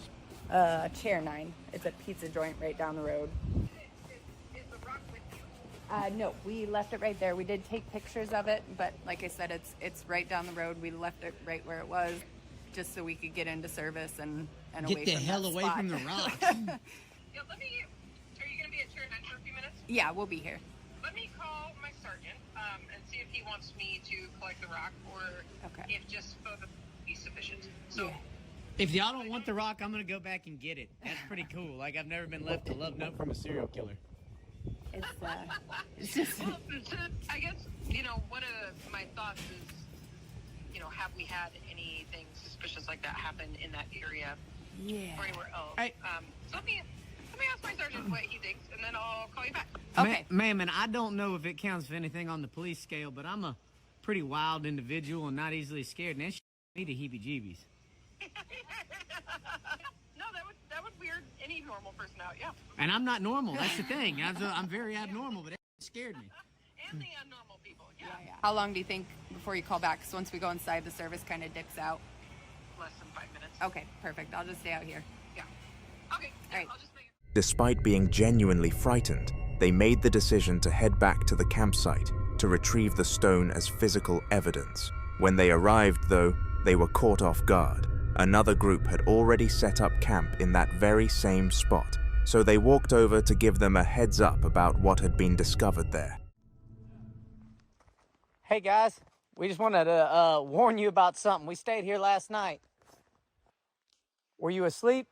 Chair 9. It's a pizza joint right down the road. No, we left it right there. We did take pictures of it, but like I said, it's right down the road. We left it right where it was. just so we could get into service and Get away the from hell that away spot. from the rock. Yeah, let me. Are you gonna be at your event for a few minutes? Yeah, we'll be here. Let me call my sergeant and see if he wants me to collect the rock or if just photo is sufficient. So. If y'all don't want the rock, I'm gonna go back and get it. That's pretty cool. Like, I've never been left a love note from a serial killer. It's just. Well, I guess, one of my thoughts is, have we had anything suspicious like that happen in that area or anywhere else? So let me ask my sergeant what he thinks, and then I'll call you back. Okay. Ma'am, and I don't know if it counts for anything on the police scale, but I'm a pretty wild individual and not easily scared, and that shit me to heebie-jeebies. No, that would weird any normal person out, yeah. And I'm not normal, that's the thing. I'm very abnormal, but it scared me. And the abnormal people, yeah. How long do you think before you call back? Because once we go inside, the service kind of dicks out. Less than 5 minutes. Okay, perfect. I'll just stay out here. Yeah. Okay, All right. I'll just make it. Despite being genuinely frightened, they made the decision to head back to the campsite to retrieve the stone as physical evidence. When they arrived, though, they were caught off guard. Another group had already set up camp in that very same spot, so they walked over to give them a heads up about what had been discovered there. Hey guys, we just wanted to warn you about something. We stayed here last night. Were you asleep?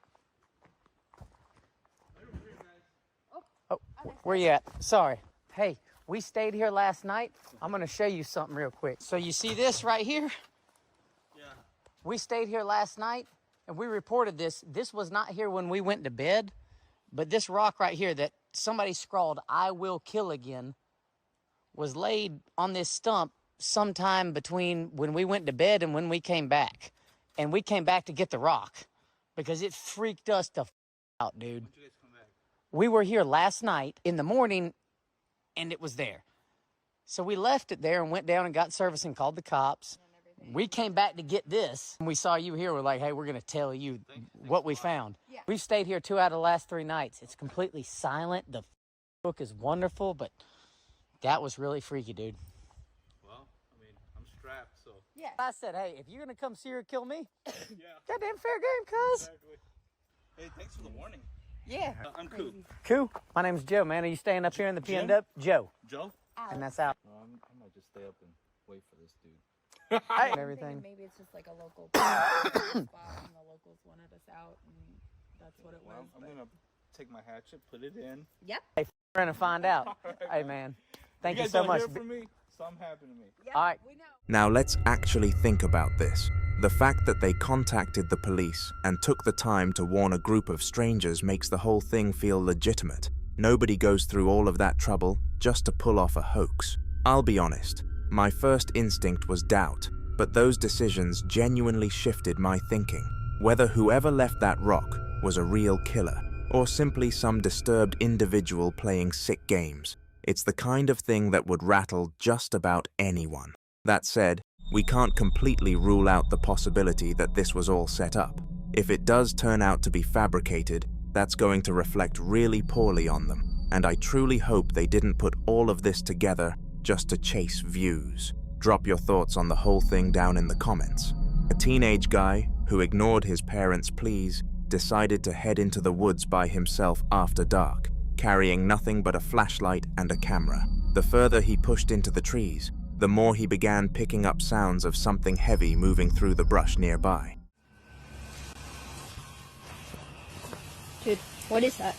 Oh, where you at? Sorry. Hey, we stayed here last night. I'm gonna show you something real quick. So you see this right here? We stayed here last night, and we reported this. This was not here when we went to bed, but this rock right here that somebody scrawled, "I will kill again," was laid on this stump sometime between when we went to bed and when we came back. And we came back to get the rock because it freaked us the out, dude. When did you guys come back? We were here last night in the morning, and it was there. So we left it there and went down and got service and called the cops. We came back to get this. When we saw you here, we're like, hey, we're going to tell you what we found. Yeah. We've stayed here 2 out of the last 3 nights. It's completely silent. The book is wonderful, but that was really freaky, dude. Well, I mean, I'm strapped, so. Yeah. I said, hey, if you're going to come serial kill me, goddamn fair game, cuz. Exactly. Hey, thanks for the warning. Yeah. I'm Coop. Cool. My name's Joe, man. Are you staying up here in the Jim? PNW? Joe. Joe? And that's out. I might just stay up and wait for this dude. Hey. Everything. Maybe it's just like a local spot and the locals wanted us out and that's what it was. I'm going to take my hatchet, put it in. Yep. Hey, we're going to find out. Hey, man. Thank you guys so don't much. hear from me, something happened to me. Yep, all right. we know. Now let's actually think about this. The fact that they contacted the police and took the time to warn a group of strangers makes the whole thing feel legitimate. Nobody goes through all of that trouble just to pull off a hoax. I'll be honest, my first instinct was doubt, but those decisions genuinely shifted my thinking. Whether whoever left that rock was a real killer, or simply some disturbed individual playing sick games, it's the kind of thing that would rattle just about anyone. That said, we can't completely rule out the possibility that this was all set up. If it does turn out to be fabricated, that's going to reflect really poorly on them, and I truly hope they didn't put all of this together just to chase views. Drop your thoughts on the whole thing down in the comments. A teenage guy who ignored his parents' pleas decided to head into the woods by himself after dark, carrying nothing but a flashlight and a camera. The further he pushed into the trees, the more he began picking up sounds of something heavy moving through the brush nearby. Dude, what is that?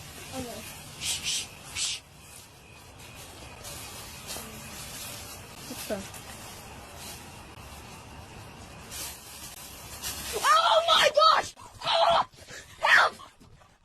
What's that? Oh my gosh! Oh! Help!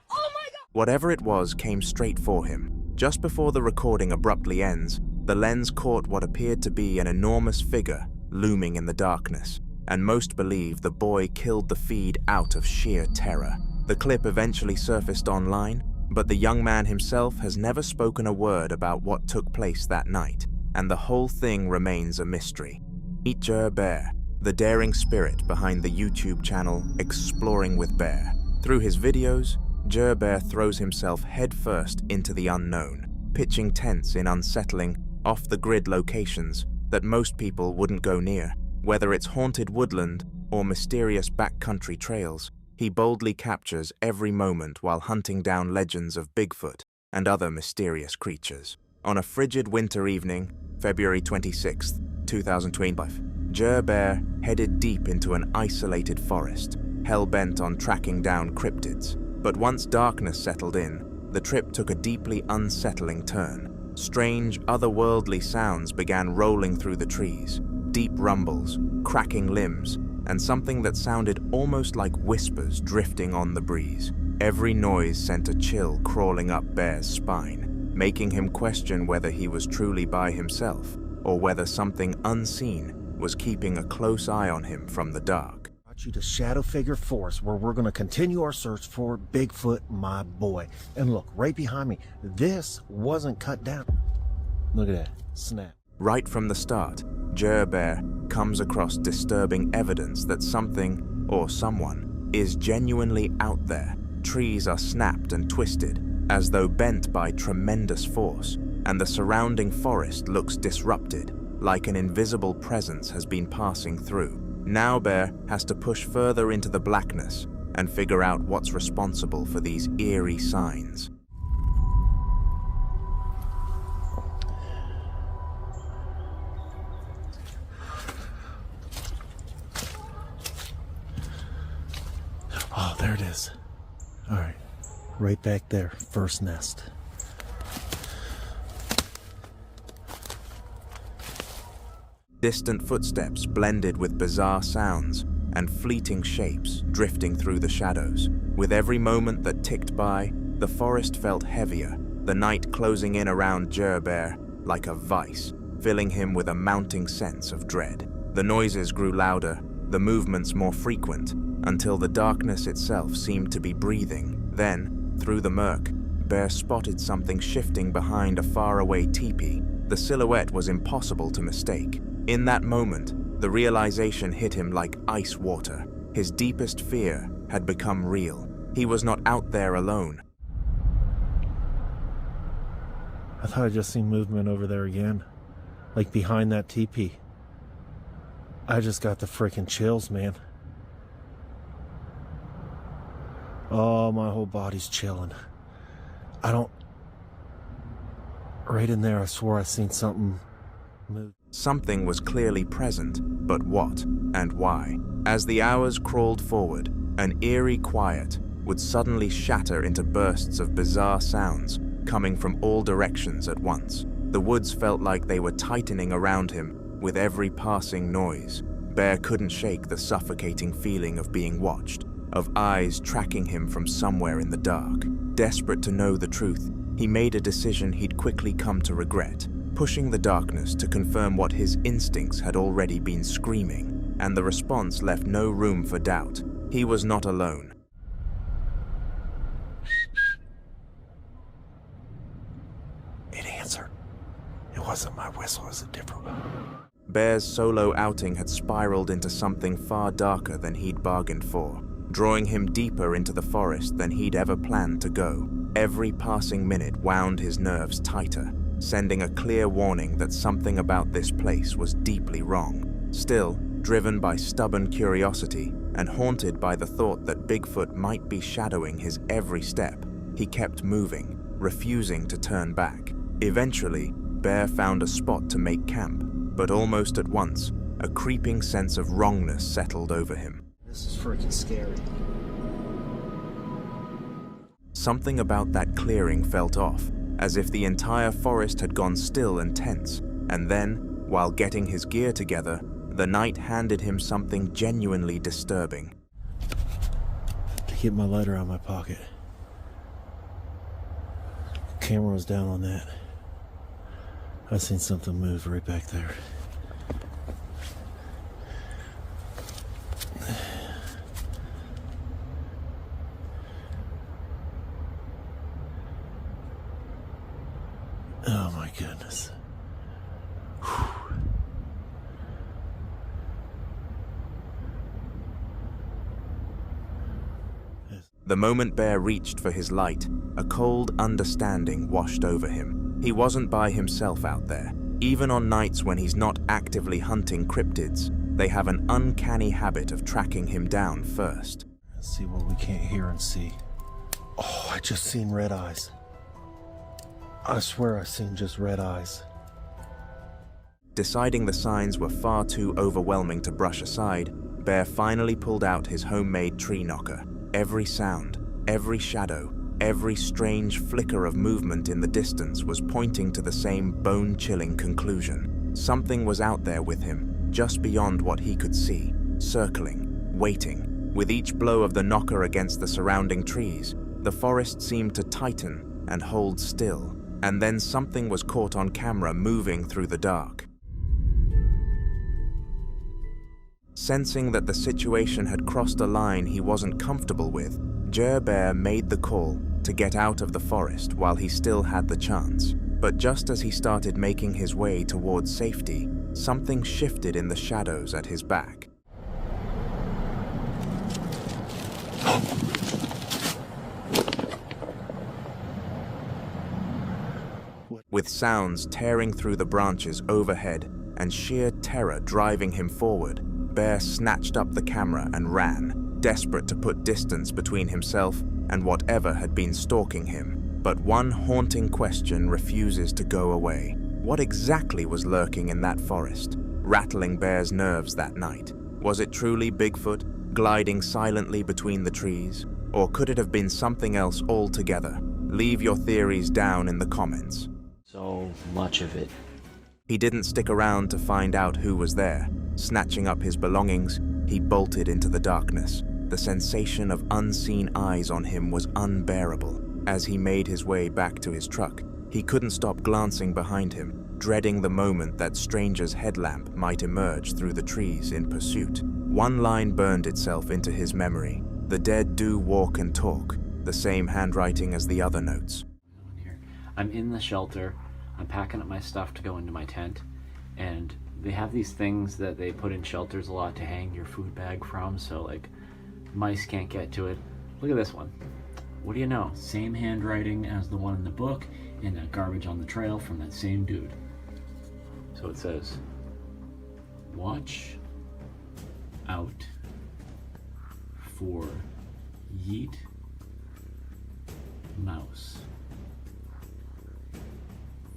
Oh my god! Whatever it was came straight for him. Just before the recording abruptly ends, the lens caught what appeared to be an enormous figure looming in the darkness, and most believe the boy killed the feed out of sheer terror. The clip eventually surfaced online, but the young man himself has never spoken a word about what took place that night, and the whole thing remains a mystery. Meet Sir Bear, the daring spirit behind the YouTube channel Exploring with Bear. Through his videos, Sir Bear throws himself headfirst into the unknown, pitching tents in unsettling, off-the-grid locations that most people wouldn't go near. Whether it's haunted woodland or mysterious backcountry trails, he boldly captures every moment while hunting down legends of Bigfoot and other mysterious creatures. On a frigid winter evening, February 26, 2025, Jer Bear headed deep into an isolated forest, hell-bent on tracking down cryptids. But once darkness settled in, the trip took a deeply unsettling turn. Strange, otherworldly sounds began rolling through the trees, deep rumbles, cracking limbs, and something that sounded almost like whispers drifting on the breeze. Every noise sent a chill crawling up Bear's spine, making him question whether he was truly by himself, or whether something unseen was keeping a close eye on him from the dark. You to Shadow Figure Forest, where we're going to continue our search for Bigfoot, my boy. And look, right behind me, this wasn't cut down. Look at that, snap. Right from the start, Jer Bear comes across disturbing evidence that something, or someone, is genuinely out there. Trees are snapped and twisted, as though bent by tremendous force, and the surrounding forest looks disrupted, like an invisible presence has been passing through. Now Bear has to push further into the blackness and figure out what's responsible for these eerie signs. Oh, there it is. All right, right back there, first nest. Distant footsteps blended with bizarre sounds and fleeting shapes drifting through the shadows. With every moment that ticked by, the forest felt heavier, the night closing in around Jer Bear like a vice, filling him with a mounting sense of dread. The noises grew louder, the movements more frequent, until the darkness itself seemed to be breathing. Then, through the murk, Bear spotted something shifting behind a faraway teepee. The silhouette was impossible to mistake. In that moment, the realization hit him like ice water. His deepest fear had become real. He was not out there alone. I thought I just seen movement over there again, like behind that teepee. I just got the freaking chills, man. Oh, my whole body's chilling. Right in there, I swore I seen something move. Something was clearly present, but what and why? As the hours crawled forward, an eerie quiet would suddenly shatter into bursts of bizarre sounds coming from all directions at once. The woods felt like they were tightening around him with every passing noise. Bear couldn't shake the suffocating feeling of being watched, of eyes tracking him from somewhere in the dark. Desperate to know the truth, he made a decision he'd quickly come to regret, pushing the darkness to confirm what his instincts had already been screaming, and the response left no room for doubt. He was not alone. It answered. It wasn't my whistle, it was a different one. Bear's solo outing had spiraled into something far darker than he'd bargained for, drawing him deeper into the forest than he'd ever planned to go. Every passing minute wound his nerves tighter, sending a clear warning that something about this place was deeply wrong. Still, driven by stubborn curiosity and haunted by the thought that Bigfoot might be shadowing his every step, he kept moving, refusing to turn back. Eventually, Bear found a spot to make camp, but almost at once, a creeping sense of wrongness settled over him. This is freaking scary. Something about that clearing felt off, as if the entire forest had gone still and tense. And then, while getting his gear together, the night handed him something genuinely disturbing. To keep my lighter out of my pocket. Camera was down on that. I seen something move right back there. Oh my goodness. Whew. The moment Bear reached for his light, a cold understanding washed over him. He wasn't by himself out there. Even on nights when he's not actively hunting cryptids, they have an uncanny habit of tracking him down first. Let's see what we can't hear and see. Oh, I just seen red eyes. I swear I seen just red eyes. Deciding the signs were far too overwhelming to brush aside, Bear finally pulled out his homemade tree knocker. Every sound, every shadow, every strange flicker of movement in the distance was pointing to the same bone-chilling conclusion. Something was out there with him, just beyond what he could see, circling, waiting. With each blow of the knocker against the surrounding trees, the forest seemed to tighten and hold still, and then something was caught on camera moving through the dark. Sensing that the situation had crossed a line he wasn't comfortable with, Jer Bear made the call to get out of the forest while he still had the chance. But just as he started making his way towards safety, something shifted in the shadows at his back. With sounds tearing through the branches overhead and sheer terror driving him forward, Bear snatched up the camera and ran, desperate to put distance between himself and whatever had been stalking him. But one haunting question refuses to go away. What exactly was lurking in that forest, rattling Bear's nerves that night? Was it truly Bigfoot, gliding silently between the trees? Or could it have been something else altogether? Leave your theories down in the comments. So much of it. He didn't stick around to find out who was there. Snatching up his belongings, he bolted into the darkness. The sensation of unseen eyes on him was unbearable. As he made his way back to his truck, he couldn't stop glancing behind him, dreading the moment that stranger's headlamp might emerge through the trees in pursuit. One line burned itself into his memory. The dead do walk and talk, the same handwriting as the other notes. I'm in the shelter. I'm packing up my stuff to go into my tent, and they have these things that they put in shelters a lot to hang your food bag from, so like mice can't get to it. Look at this one. What do you know? Same handwriting as the one in the book, and that garbage on the trail from that same dude. So it says, watch out for yeet mouse.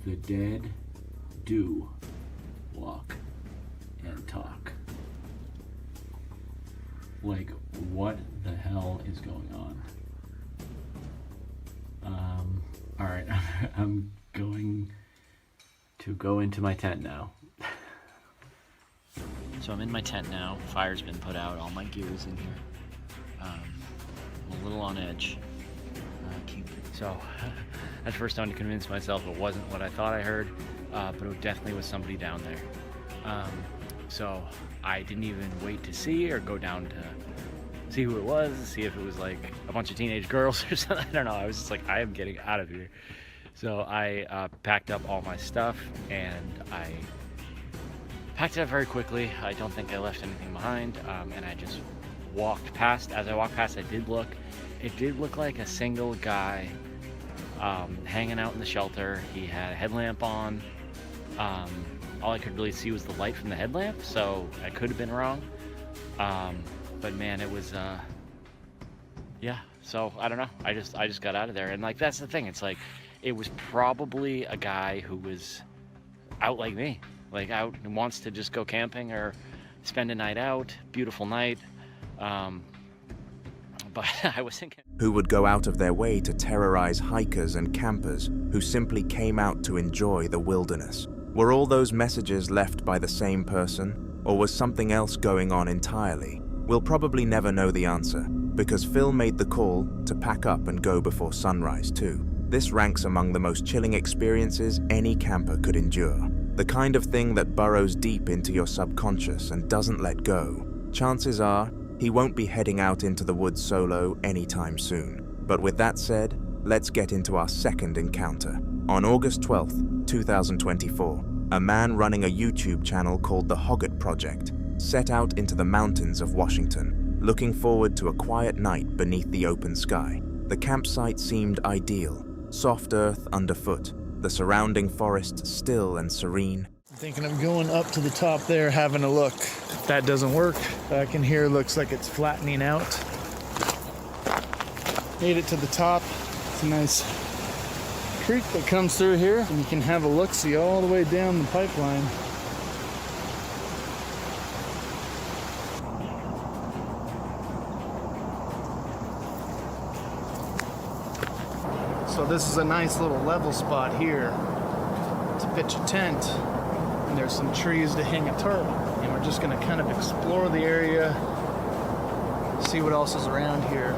The dead do walk and talk. Like, what the hell is going on? Alright, I'm going to go into my tent now. So I'm in my tent now, fire's been put out, all my gear is in here. I'm a little on edge. So, at first I had to convince myself it wasn't what I thought I heard, but it definitely was somebody down there. So I didn't even wait to see or go down to see who it was, see if it was like a bunch of teenage girls or something. I don't know. I was just like, I am getting out of here. So I packed up all my stuff, and I packed it up very quickly. I don't think I left anything behind, and I just walked past. As I walked past, I did look. It did look like a single guy hanging out in the shelter. He had a headlamp on. All I could really see was the light from the headlamp, so I could have been wrong. But man, it was, yeah, so I don't know. I just got out of there. And like, that's the thing. It's like, it was probably a guy who was out like me, like out and wants to just go camping or spend a night out, beautiful night. But I was thinking, who would go out of their way to terrorize hikers and campers who simply came out to enjoy the wilderness? Were all those messages left by the same person, or was something else going on entirely? We'll probably never know the answer, because Phil made the call to pack up and go before sunrise too. This ranks among the most chilling experiences any camper could endure. The kind of thing that burrows deep into your subconscious and doesn't let go. Chances are, he won't be heading out into the woods solo anytime soon. But with that said, let's get into our second encounter. On August 12th, 2024, a man running a YouTube channel called The Hoggett Project set out into the mountains of Washington, looking forward to a quiet night beneath the open sky. The campsite seemed ideal, soft earth underfoot, the surrounding forest still and serene. Thinking of going up to the top there, having a look. If that doesn't work, back in here looks like it's flattening out. Made it to the top. It's a nice creek that comes through here, and you can have a look-see all the way down the pipeline. So this is a nice little level spot here to pitch a tent. And there's some trees to hang a tarp. And we're just gonna kind of explore the area, see what else is around here.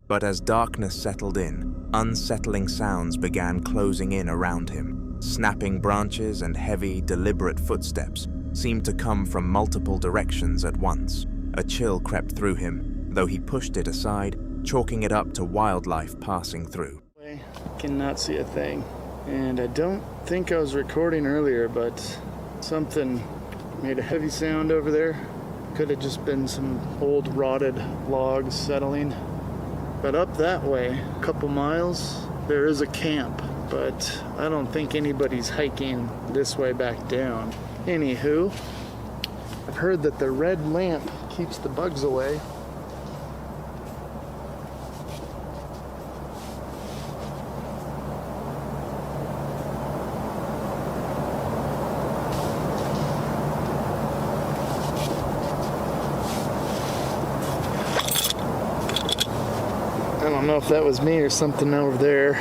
But as darkness settled in, unsettling sounds began closing in around him. Snapping branches and heavy, deliberate footsteps seemed to come from multiple directions at once. A chill crept through him, though he pushed it aside, chalking it up to wildlife passing through. Cannot see a thing. And I don't think I was recording earlier, but something made a heavy sound over there. Could have just been some old rotted logs settling. But up that way, a couple miles, there is a camp, but I don't think anybody's hiking this way back down. Anywho, I've heard that the red lamp keeps the bugs away. I don't know if that was me or something over there.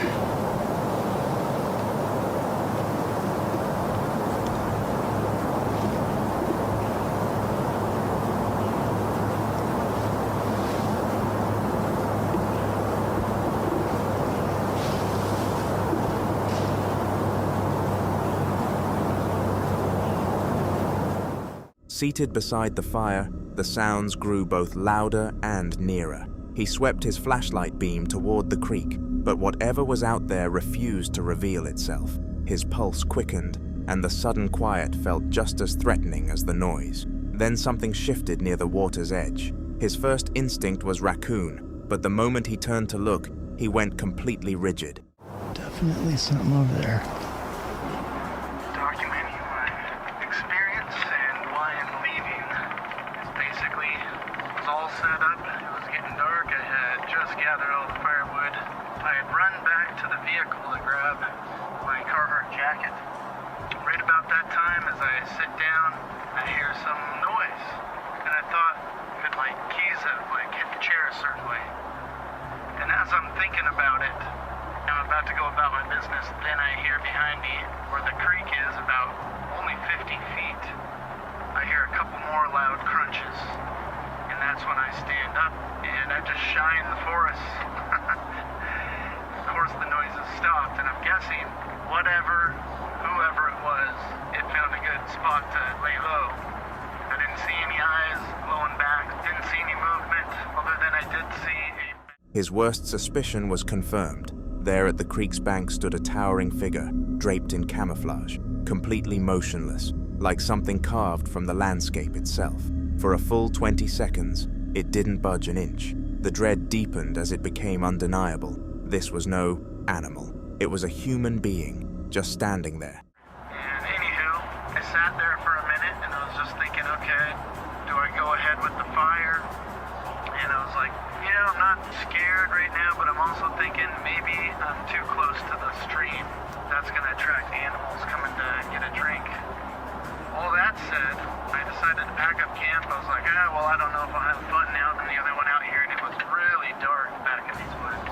Seated beside the fire, the sounds grew both louder and nearer. He swept his flashlight beam toward the creek, but whatever was out there refused to reveal itself. His pulse quickened, and the sudden quiet felt just as threatening as the noise. Then something shifted near the water's edge. His first instinct was raccoon, but the moment he turned to look, he went completely rigid. Definitely something over there. Documenting my experience and why I'm leaving. Basically, it was all set up. It was getting dark. I had just gathered all the firewood. I had run back to the vehicle to grab my Carhartt jacket. Right about that time, as I sit down, I hear some noise. And I thought that my keys have hit the chair a certain way. And as I'm thinking about it, I'm about to go about my business, then I hear behind me where the creek is, about only 50 feet, I hear a couple more loud crunches. And that's when I stand up and I just shine the forest. Of course the noise has stopped, and I'm guessing whoever it was, it found a good spot to lay low. I didn't see any eyes glowing back, didn't see any movement, other than I did see a... His worst suspicion was confirmed. There at the creek's bank stood a towering figure, draped in camouflage, completely motionless, like something carved from the landscape itself. For a full 20 seconds, it didn't budge an inch. The dread deepened as it became undeniable. This was no animal. It was a human being, just standing there. And anywho, I sat there for a minute and I was just thinking, okay, do I go ahead with the fire? And I was like, I'm not scared right now, but I'm also thinking maybe I'm too close to the stream. That's going to attract animals coming to get a drink. All that said, I decided to pack up camp. I was like, I don't know if I'll have fun now. Then the other one out here, and it was really dark back in these woods.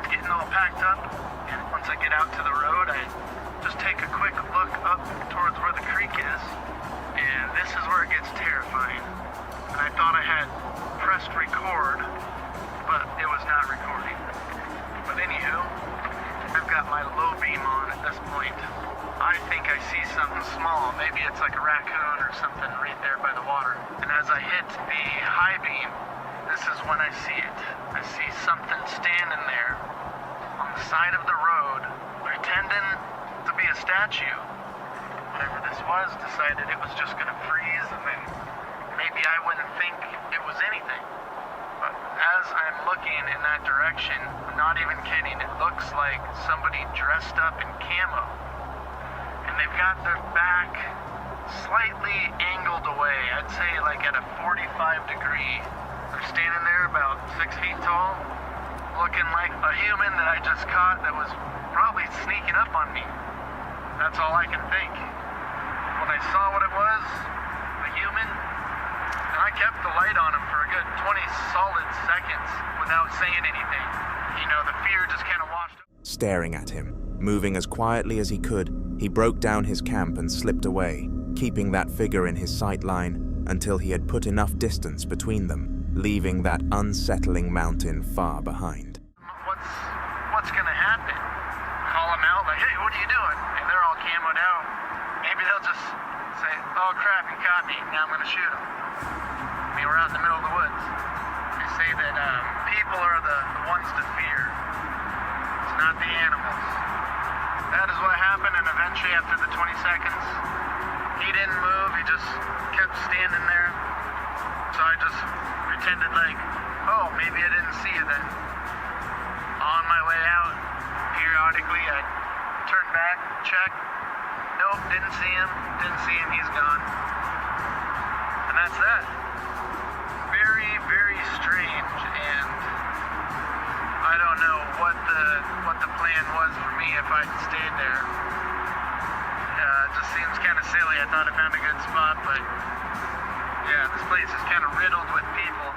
Getting all packed up, and once I get out to the road, I just take a quick look up towards where the creek is, and this is where it gets terrifying. And I thought I had pressed record, but it was not recording. But anywho, I've got my low beam on at this point. I think I see something small. Maybe it's like a raccoon or something right there by the water. And as I hit the high beam, this is when I see it. I see something standing there on the side of the road, right abandoned to be a statue. Whatever this was, decided it was just going to freeze, and then maybe I wouldn't think it was anything. But as I'm looking in that direction, I'm not even kidding, it looks like somebody dressed up in camo. And they've got their back slightly angled away, I'd say like at a 45 degree. They're standing there about 6 feet tall, looking like a human that I just caught that was probably sneaking up on me. That's all I can think. When I saw what it was, a human, and I kept the light on him for a good 20 solid seconds without saying anything. You know, the fear just kind of washed over. Staring at him, moving as quietly as he could, he broke down his camp and slipped away, keeping that figure in his sight line until he had put enough distance between them, leaving that unsettling mountain far behind. What's gonna happen? Call them out like, hey, what are you doing? And they're all camoed out. Maybe they'll just say, oh crap, he caught me, now I'm gonna shoot him. I mean, we're out in the middle of the woods. They say that people are the ones to fear. It's not the animals. That is what happened, and eventually after the 20 seconds, he didn't move, he just kept standing there. So I just pretended like, oh, maybe I didn't see you then. On my way out, periodically I'd turn back, check. Nope, didn't see him, he's gone. And that's that. Very, very strange, and I don't know what the plan was for me if I'd stayed there. It just seems kind of silly. I thought I found a good spot, but yeah, this place is kind of riddled with people.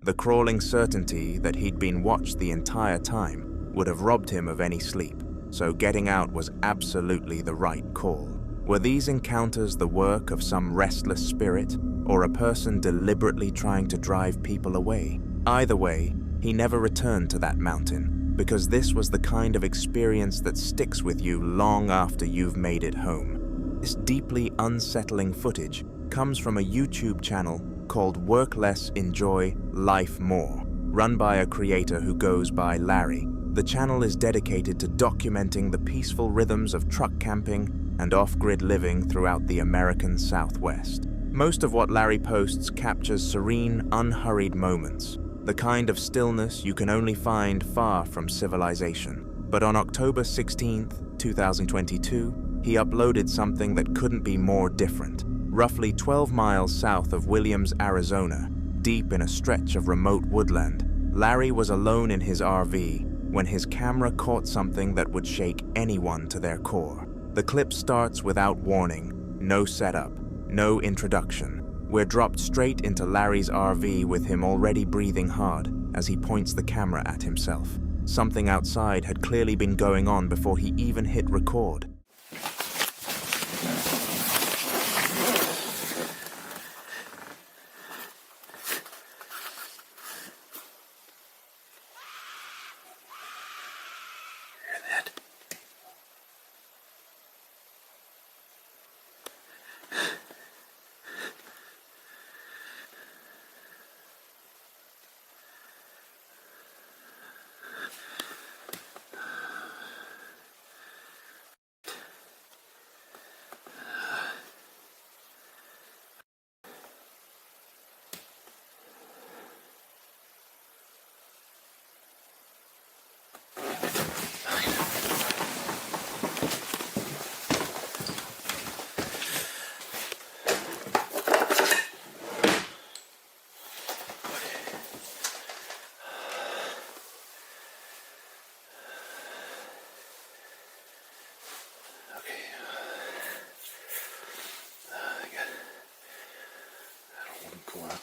The crawling certainty that he'd been watched the entire time would have robbed him of any sleep, so getting out was absolutely the right call. Were these encounters the work of some restless spirit, or a person deliberately trying to drive people away? Either way, he never returned to that mountain, because this was the kind of experience that sticks with you long after you've made it home. This deeply unsettling footage comes from a YouTube channel called Work Less, Enjoy, Life More, run by a creator who goes by Larry. The channel is dedicated to documenting the peaceful rhythms of truck camping and off-grid living throughout the American Southwest. Most of what Larry posts captures serene, unhurried moments, the kind of stillness you can only find far from civilization. But on October 16th, 2022, he uploaded something that couldn't be more different. Roughly 12 miles south of Williams, Arizona, deep in a stretch of remote woodland, Larry was alone in his RV when his camera caught something that would shake anyone to their core. The clip starts without warning, no setup, no introduction. We're dropped straight into Larry's RV with him already breathing hard as he points the camera at himself. Something outside had clearly been going on before he even hit record.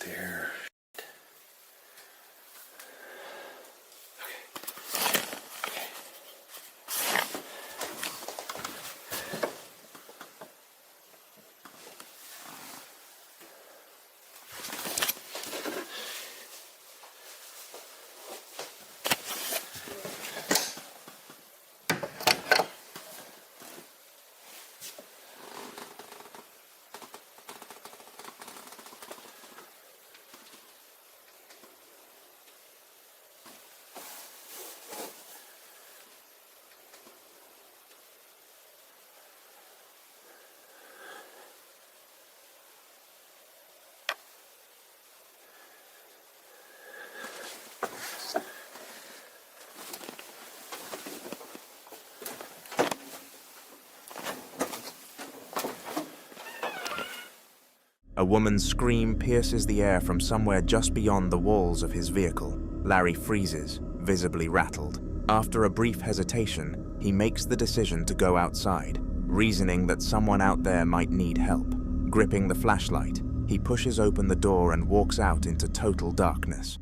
There. A woman's scream pierces the air from somewhere just beyond the walls of his vehicle. Larry freezes, visibly rattled. After a brief hesitation, he makes the decision to go outside, reasoning that someone out there might need help. Gripping the flashlight, he pushes open the door and walks out into total darkness.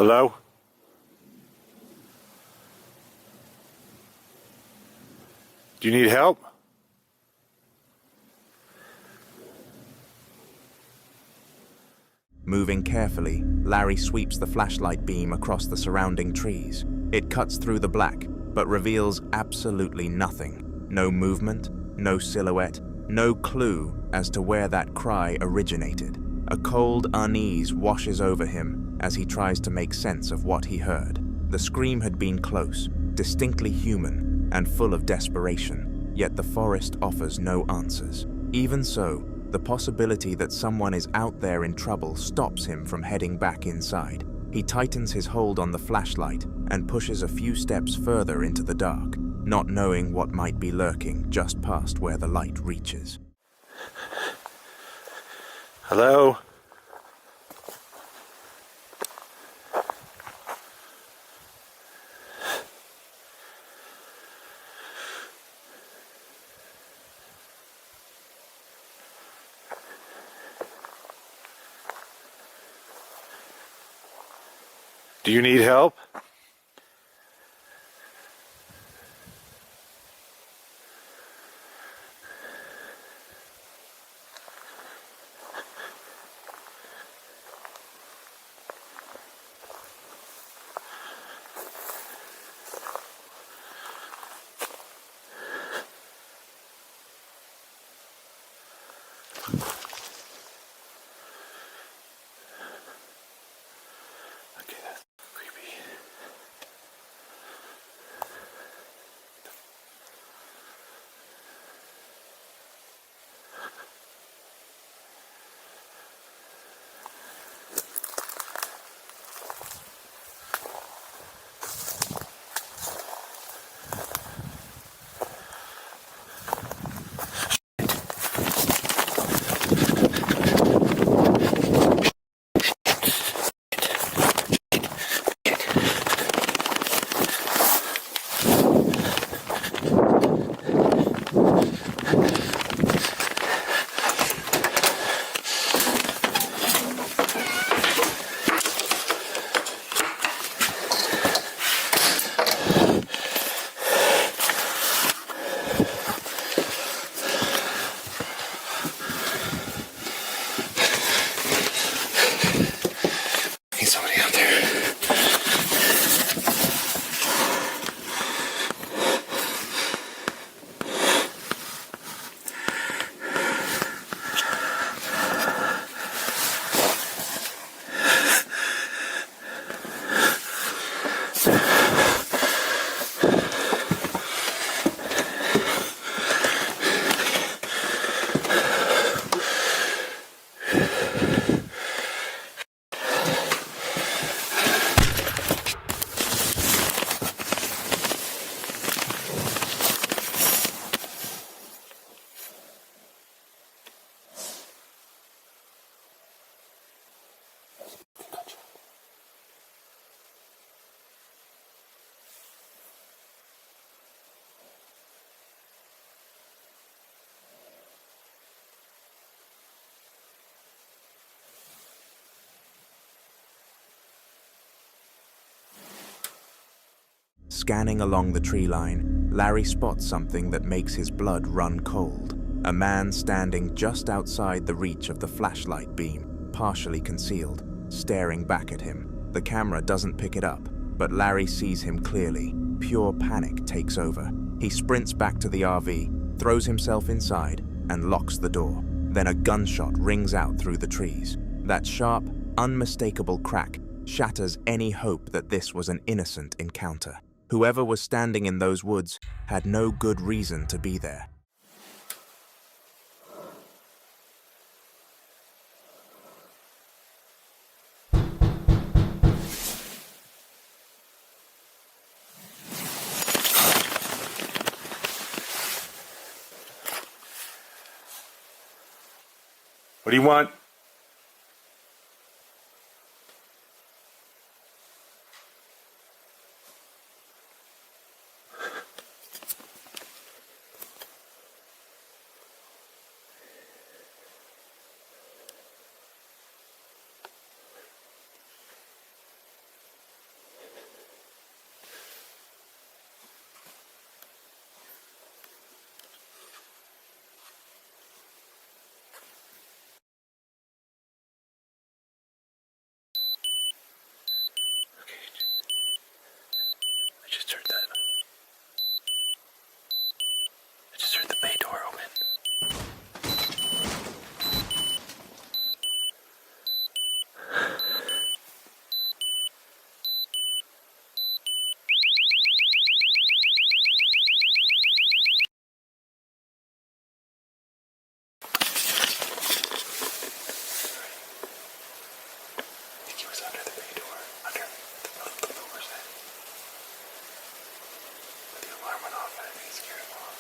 Hello? Do you need help? Moving carefully, Larry sweeps the flashlight beam across the surrounding trees. It cuts through the black, but reveals absolutely nothing. No movement, no silhouette, no clue as to where that cry originated. A cold unease washes over him as he tries to make sense of what he heard. The scream had been close, distinctly human, and full of desperation, yet the forest offers no answers. Even so, the possibility that someone is out there in trouble stops him from heading back inside. He tightens his hold on the flashlight and pushes a few steps further into the dark, not knowing what might be lurking just past where the light reaches. Hello? Do you need help? Scanning along the tree line, Larry spots something that makes his blood run cold. A man standing just outside the reach of the flashlight beam, partially concealed, staring back at him. The camera doesn't pick it up, but Larry sees him clearly. Pure panic takes over. He sprints back to the RV, throws himself inside, and locks the door. Then a gunshot rings out through the trees. That sharp, unmistakable crack shatters any hope that this was an innocent encounter. Whoever was standing in those woods had no good reason to be there. What do you want? I just heard that. I just heard the bay door open. I think he was under the bay door, under the doors there. But the alarm went off and I think it scared him off.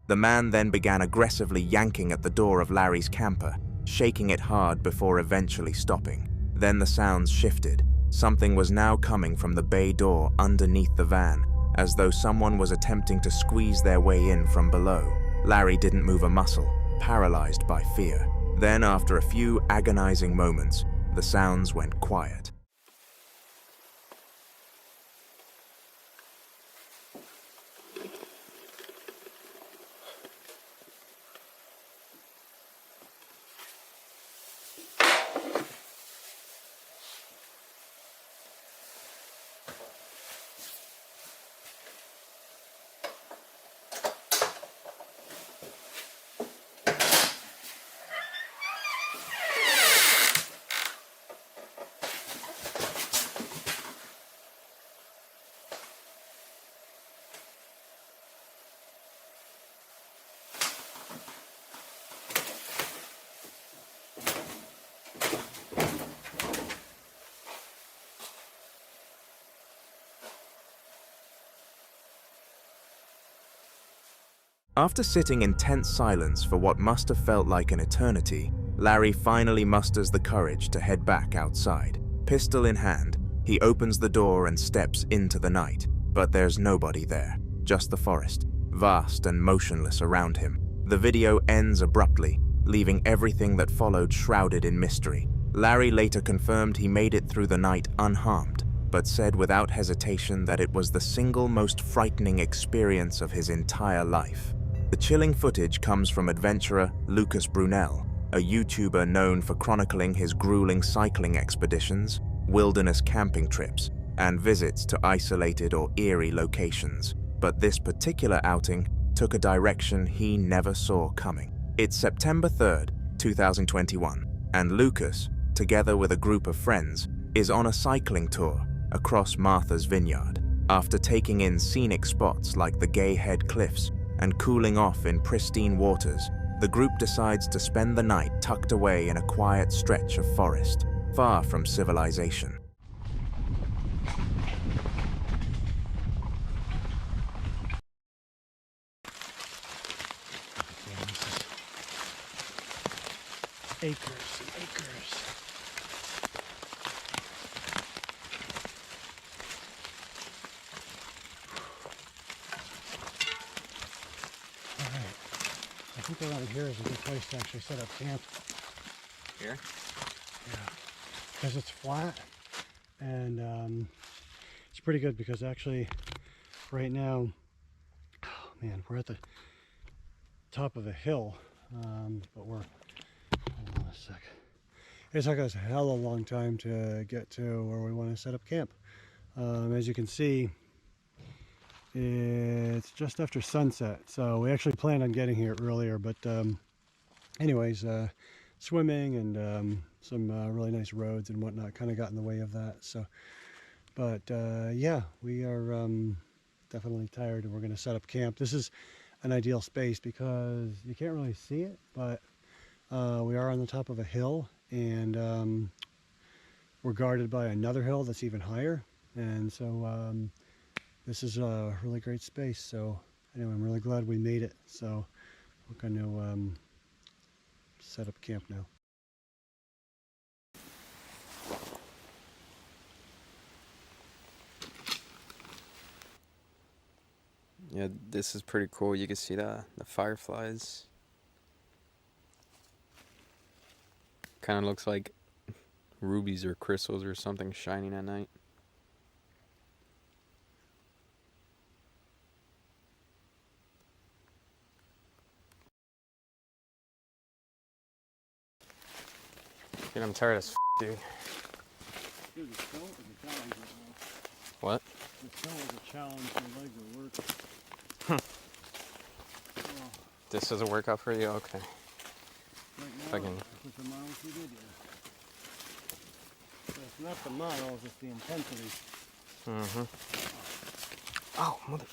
The man then began aggressively yanking at the door of Larry's camper, shaking it hard before eventually stopping. Then the sounds shifted. Something was now coming from the bay door underneath the van, as though someone was attempting to squeeze their way in from below. Larry didn't move a muscle, paralyzed by fear. Then, after a few agonizing moments, the sounds went quiet. After sitting in tense silence for what must have felt like an eternity, Larry finally musters the courage to head back outside. Pistol in hand, he opens the door and steps into the night. But there's nobody there, just the forest, vast and motionless around him. The video ends abruptly, leaving everything that followed shrouded in mystery. Larry later confirmed he made it through the night unharmed, but said without hesitation that it was the single most frightening experience of his entire life. The chilling footage comes from adventurer Lucas Brunel, a YouTuber known for chronicling his grueling cycling expeditions, wilderness camping trips, and visits to isolated or eerie locations. But this particular outing took a direction he never saw coming. It's September 3rd, 2021, and Lucas, together with a group of friends, is on a cycling tour across Martha's Vineyard. After taking in scenic spots like the Gay Head Cliffs and cooling off in pristine waters, the group decides to spend the night tucked away in a quiet stretch of forest, far from civilization. Acres and acres. I think around here is a good place to actually set up camp. Here? Yeah, because it's flat and it's pretty good because actually right now, oh man, we're at the top of a hill, but hold on a sec. It took us a hell of a long time to get to where we want to set up camp. As you can see, it's just after sunset, so we actually planned on getting here earlier, but anyways, swimming and some really nice roads and whatnot kind of got in the way of that. So, but yeah, we are definitely tired, and we're going to set up camp. This is an ideal space because you can't really see it, but we are on the top of a hill, and we're guarded by another hill that's even higher, and so this is a really great space. So anyway, I'm really glad we made it. So we're going to set up camp now. Yeah, this is pretty cool. You can see the fireflies. Kind of looks like rubies or crystals or something shining at night. Dude, I'm tired as dude. Dude, the snow is a challenge right now. What? The snow is a challenge. My legs are working. Oh. This is a workout for you? Okay. Right now, Fucking. with the miles we did, yeah. So it's not the miles, it's the intensity. Mm-hmm. Oh, mother.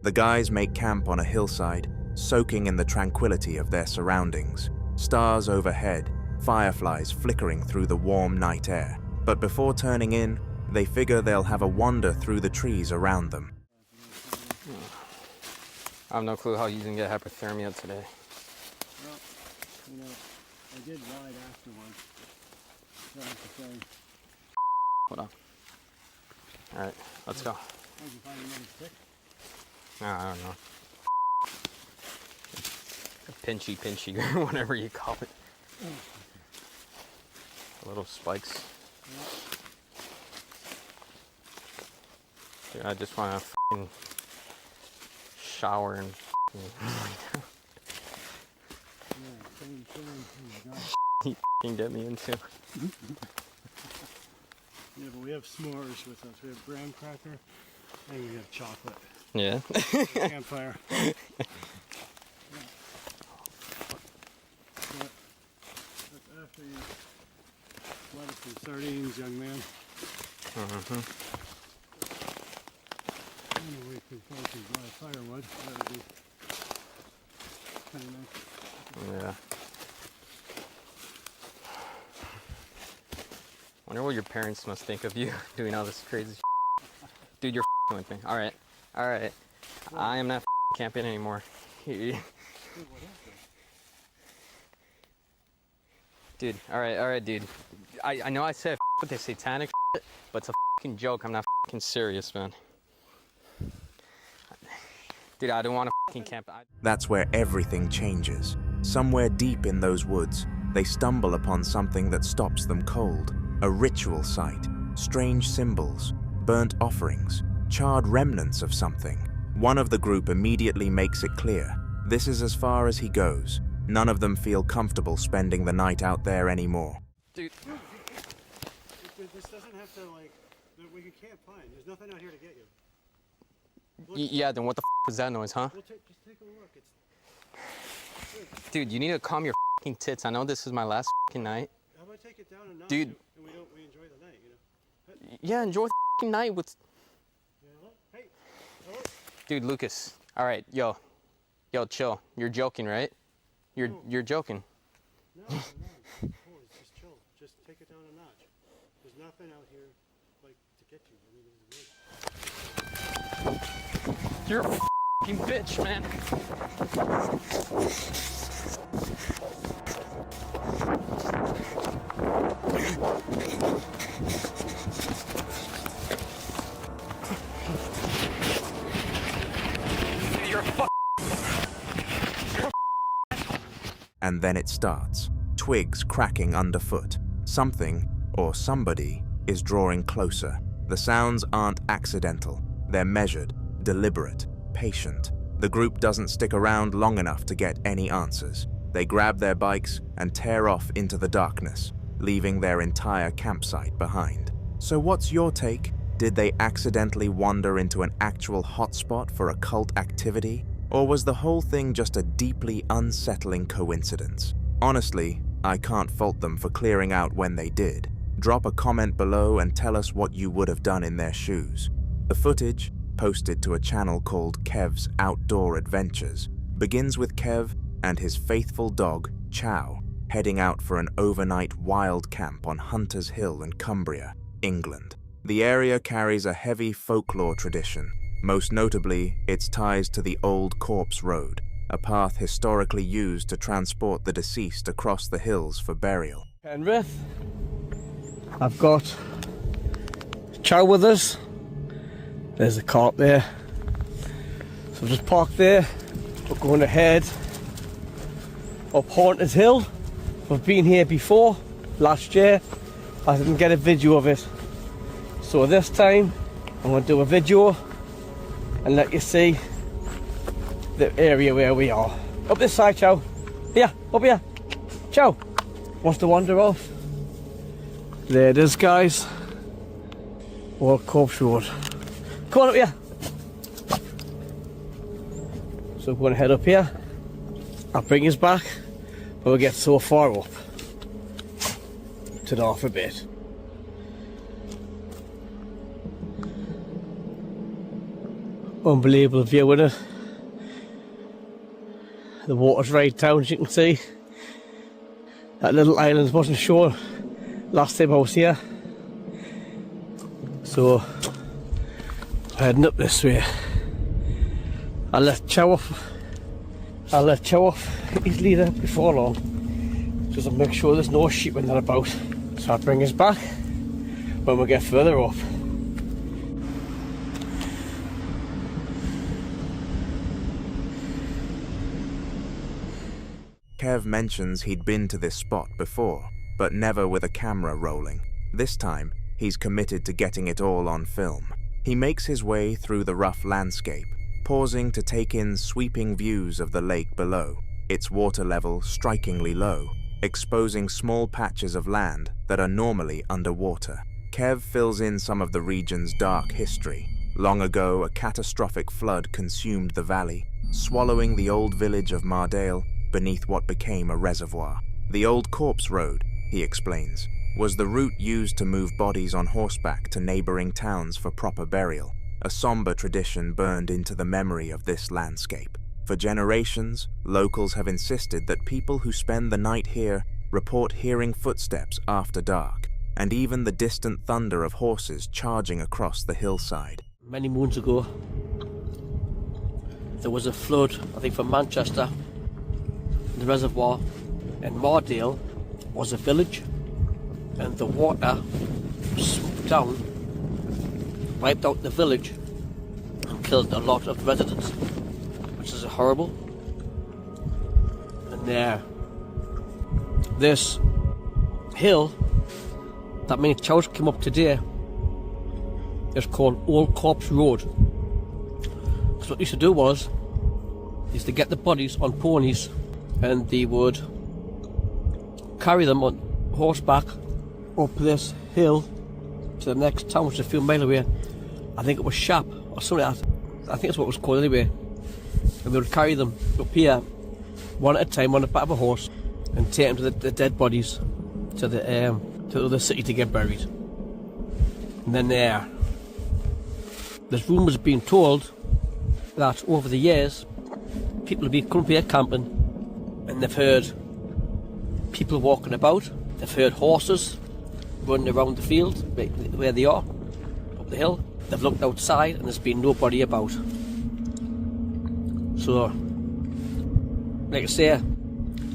The guys make camp on a hillside, soaking in the tranquility of their surroundings. Stars overhead, fireflies flickering through the warm night air. But before turning in, they figure they'll have a wander through the trees around them. I have no clue how you can get hypothermia today. Well, you know, I did ride afterwards. That was the thing. Hold on. Alright, let's go. How'd you find another stick? I don't know. Pinchy, or whatever you call it. Little spikes. Dude, I just want to f***ing shower and he f***ing get me into. Yeah, but we have s'mores with us. We have graham cracker and we have chocolate. Yeah. Campfire. That's after you lettuce and sardines, young man. Anyway, we could find some dry firewood. That would be kind of nice. Yeah. Wonder what your parents must think of you doing all this crazy shit. Dude, you're f***ing with me. Alright. I am not f***ing camping anymore. Dude, alright, dude. I know I said f*** with the satanic shit, but it's a f***ing joke. I'm not f***ing serious, man. Dude, I don't want to f***ing camp. That's where everything changes. Somewhere deep in those woods, they stumble upon something that stops them cold. A ritual site, strange symbols, burnt offerings, charred remnants of something. One of the group immediately makes it clear. This is as far as he goes. None of them feel comfortable spending the night out there anymore. Dude. This doesn't have to, like, we can camp fine. There's nothing out here to get you. Yeah, then what the f*** was that noise, huh? Just take a look. Dude, you need to calm your f***ing tits. I know this is my last f***ing night. How about take it down a notch? Dude. And we enjoy the night, you know? Yeah, enjoy the f***ing night with... Hey, hello? Dude, Lucas. All right, yo, chill. You're joking, right? You're joking. No, I'm not. Boys, just chill. Just take it down a notch. There's nothing out here, like, to get you. I mean, this is You're a f***ing bitch, man. You're a f***. And then it starts. Twigs cracking underfoot. Something, or somebody, is drawing closer. The sounds aren't accidental. They're measured, deliberate, patient. The group doesn't stick around long enough to get any answers. They grab their bikes and tear off into the darkness. leaving their entire campsite behind. So what's your take? Did they accidentally wander into an actual hotspot for occult activity? Or was the whole thing just a deeply unsettling coincidence? Honestly, I can't fault them for clearing out when they did. Drop a comment below and tell us what you would have done in their shoes. The footage, posted to a channel called Kev's Outdoor Adventures, begins with Kev and his faithful dog, Chow, heading out for an overnight wild camp on Hunter's Hill in Cumbria, England. The area carries a heavy folklore tradition, most notably its ties to the Old Corpse Road, a path historically used to transport the deceased across the hills for burial. Penrith, I've got Chow with us. There's a cart there. So just parked there. We're going ahead up Hunter's Hill. We've been here before, last year. I didn't get a video of it. So this time, I'm going to do a video and let you see the area where we are. Up this side, Chow. Here, up here. Chow. Wants to wander off. There it is, guys. Old Corpse Road. Come on up here. So we're going to head up here. I'll bring us back when we get so far up. Turn off a bit. Unbelievable view, isn't it? The water's right down, as you can see. That little island wasn't shown last time I was here. So, heading up this way. I'll let Chow off his leader before long, just to make sure there's no sheep in that about. So I'll bring us back when we get further up. Kev mentions he'd been to this spot before, but never with a camera rolling. This time, he's committed to getting it all on film. He makes his way through the rough landscape, pausing to take in sweeping views of the lake below, its water level strikingly low, exposing small patches of land that are normally underwater. Kev fills in some of the region's dark history. Long ago, a catastrophic flood consumed the valley, swallowing the old village of Mardale beneath what became a reservoir. The Old Corpse Road, he explains, was the route used to move bodies on horseback to neighboring towns for proper burial. A somber tradition burned into the memory of this landscape. For generations, locals have insisted that people who spend the night here report hearing footsteps after dark, and even the distant thunder of horses charging across the hillside. Many moons ago, there was a flood, I think from Manchester, the reservoir, and Mardale was a village, and the water swooped down, wiped out the village, and killed a lot of residents, which is horrible. And this hill that many chows came up today is called Old Corpse Road. So what they used to do was to get the bodies on ponies, and they would carry them on horseback up this hill to the next town, which is a few miles away. I think it was Shap or something like that. I think that's what it was called anyway. And they would carry them up here one at a time on the back of a horse and take them to the dead bodies to the other city to get buried. And then there's rumours being told that over the years people have been coming here camping, and they've heard people walking about, they've heard horses running around the field where they are, up the hill. They've looked outside and there's been nobody about. So, like I say,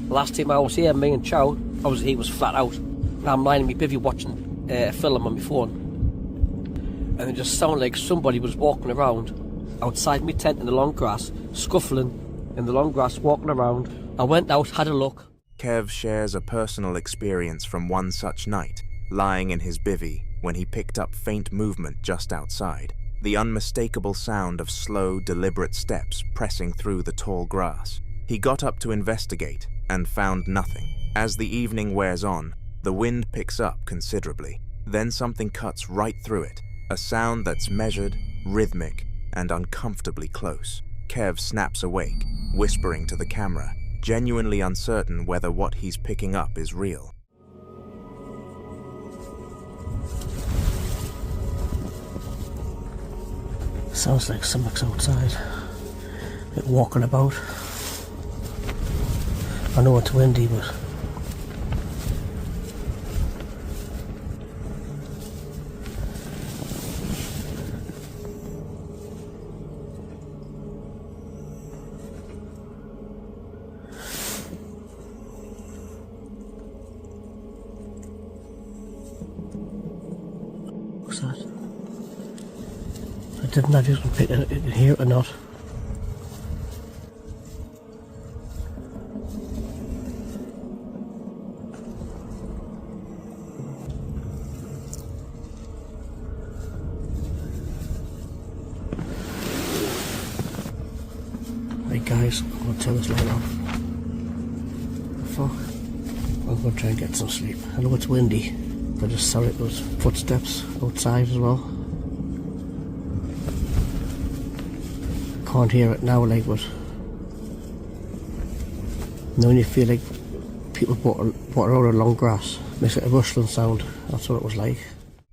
last time I was here, me and Chow, he was flat out. And I'm lying in my bivvy watching a film on my phone. And it just sounded like somebody was walking around outside my tent in the long grass, scuffling in the long grass, walking around. I went out, had a look. Kev shares a personal experience from one such night, lying in his bivvy when he picked up faint movement just outside, the unmistakable sound of slow, deliberate steps pressing through the tall grass. He got up to investigate and found nothing. As the evening wears on, The wind picks up considerably. Then something cuts right through it. A sound that's measured, rhythmic, and uncomfortably close. Kev snaps awake, whispering to the camera, genuinely uncertain whether what he's picking up is real. Sounds like something's outside. Like walking about. I know it's windy, but what's that? I didn't know if you can pick it in here or not. Right guys, I'm going to turn this light off. Fuck. I'm going to try and get some sleep. I know it's windy, but I just saw it, those footsteps outside as well. Can't hear it now, like, but now when you feel like people walking around on long grass, makes it a rustling sound. That's what it was like.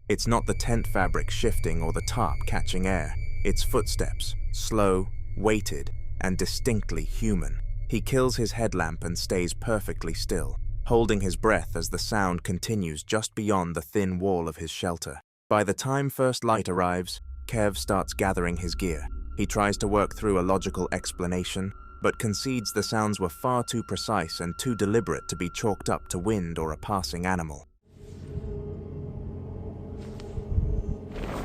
It's not the tent fabric shifting or the tarp catching air. It's footsteps, slow, weighted, and distinctly human. He kills his headlamp and stays perfectly still, holding his breath as the sound continues just beyond the thin wall of his shelter. By the time first light arrives, Kev starts gathering his gear. He tries to work through a logical explanation, but concedes the sounds were far too precise and too deliberate to be chalked up to wind or a passing animal.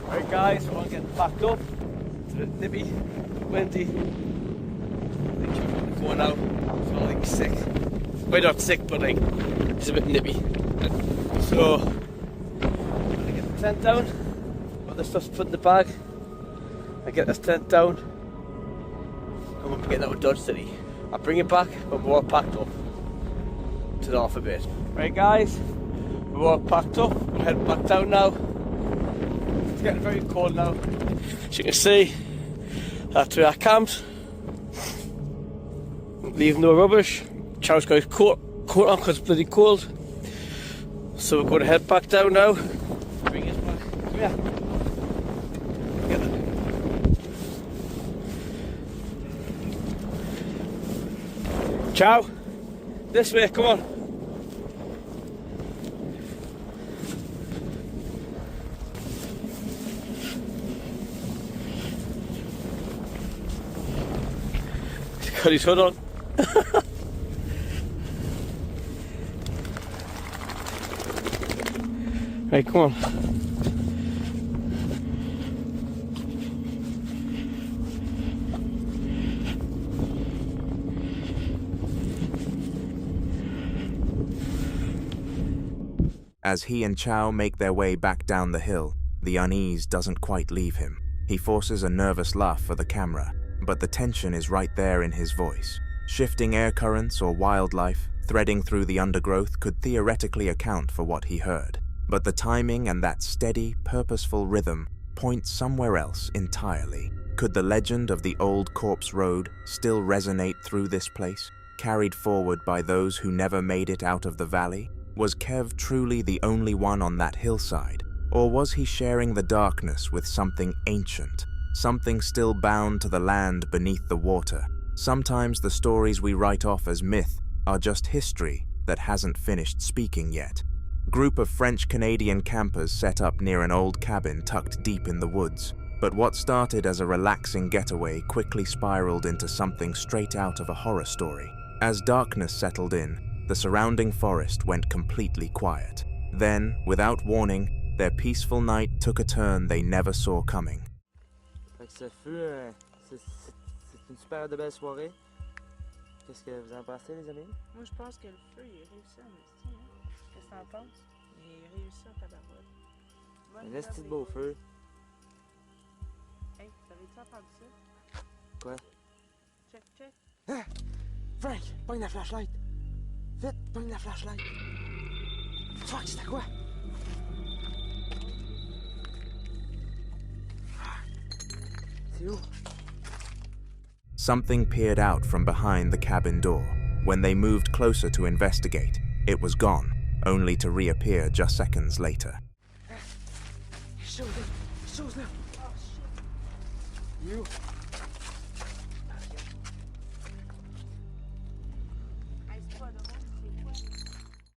Right guys, we're all getting packed up. It's a bit nippy, windy. Going out, it's all like sick. Well, not sick, but like, it's a bit nippy. So, I'm gonna get the tent down, all the stuff's put in the bag. I get this tent down, and we'll be getting out of Dodge City. I'll bring it back, but we're all packed up to the off a bit. Right guys, we're all packed up, we're heading back down now. It's getting very cold now. As you can see, that's where I camped. Leave no rubbish. Chow's got his coat on because it's bloody cold. So we're going to head back down now. Bring us back. Come here. Get it. Chow, this way, come on. He's got his hood on. Right, come on. As he and Chow make their way back down the hill, the unease doesn't quite leave him. He forces a nervous laugh for the camera, but the tension is right there in his voice. Shifting air currents or wildlife threading through the undergrowth could theoretically account for what he heard. But the timing and that steady, purposeful rhythm point somewhere else entirely. Could the legend of the old corpse road still resonate through this place, carried forward by those who never made it out of the valley? Was Kev truly the only one on that hillside? Or was he sharing the darkness with something ancient, something still bound to the land beneath the water? Sometimes the stories we write off as myth are just history that hasn't finished speaking yet. A group of French-Canadian campers set up near an old cabin tucked deep in the woods. But what started as a relaxing getaway quickly spiraled into something straight out of a horror story. As darkness settled in, the surrounding forest went completely quiet. Then, without warning, their peaceful night took a turn they never saw coming. Ce fut une super de belle soirée. Qu'est-ce que vous en pensez, les amis? Moi, je pense que le feu, il a réussi en esti, hein? Qu'est-ce que t'en penses? Il a réussi en tabarouette. Un esti de beau feu. Hey, t'avais-tu entendu ça? Quoi? Check, check. Ah! Frank, pogne la flashlight! Vite, pogne la flashlight! Fuck, c'est quoi? C'est où? Something peered out from behind the cabin door. When they moved closer to investigate, it was gone, only to reappear just seconds later. Shows them. Oh, shit. You.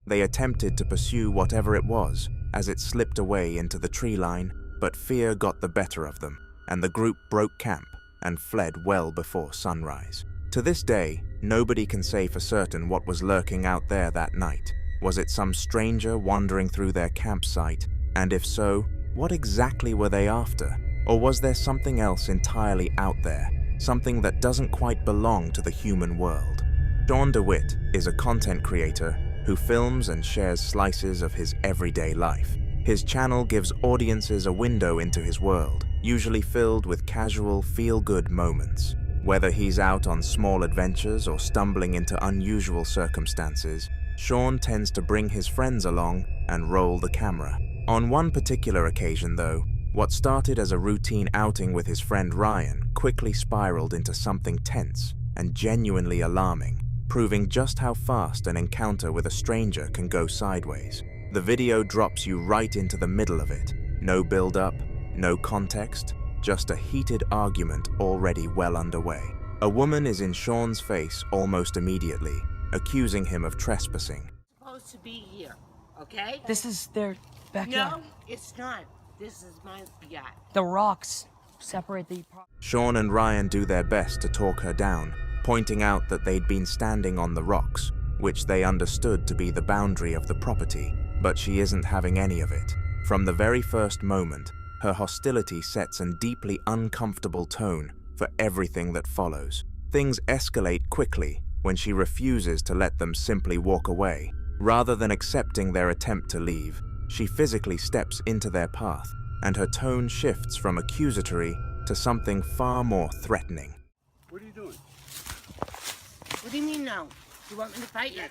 They attempted to pursue whatever it was as it slipped away into the tree line, but fear got the better of them, and the group broke camp and fled well before sunrise. To this day, nobody can say for certain what was lurking out there that night. Was it some stranger wandering through their campsite? And if so, what exactly were they after? Or was there something else entirely out there, something that doesn't quite belong to the human world? Sean DeWitt is a content creator who films and shares slices of his everyday life. His channel gives audiences a window into his world, usually filled with casual, feel-good moments. Whether he's out on small adventures or stumbling into unusual circumstances, Sean tends to bring his friends along and roll the camera. On one particular occasion, though, what started as a routine outing with his friend Ryan quickly spiraled into something tense and genuinely alarming, proving just how fast an encounter with a stranger can go sideways. The video drops you right into the middle of it. No build-up, no context, just a heated argument already well underway. A woman is in Sean's face almost immediately, accusing him of trespassing. Supposed to be here, okay? This is their backyard. No, it's not. This is my yacht. The rocks separate the... Sean and Ryan do their best to talk her down, pointing out that they'd been standing on the rocks, which they understood to be the boundary of the property, but she isn't having any of it. From the very first moment, her hostility sets a deeply uncomfortable tone for everything that follows. Things escalate quickly when she refuses to let them simply walk away. Rather than accepting their attempt to leave, she physically steps into their path, and her tone shifts from accusatory to something far more threatening. What are you doing? What do you mean now? You want me to fight you?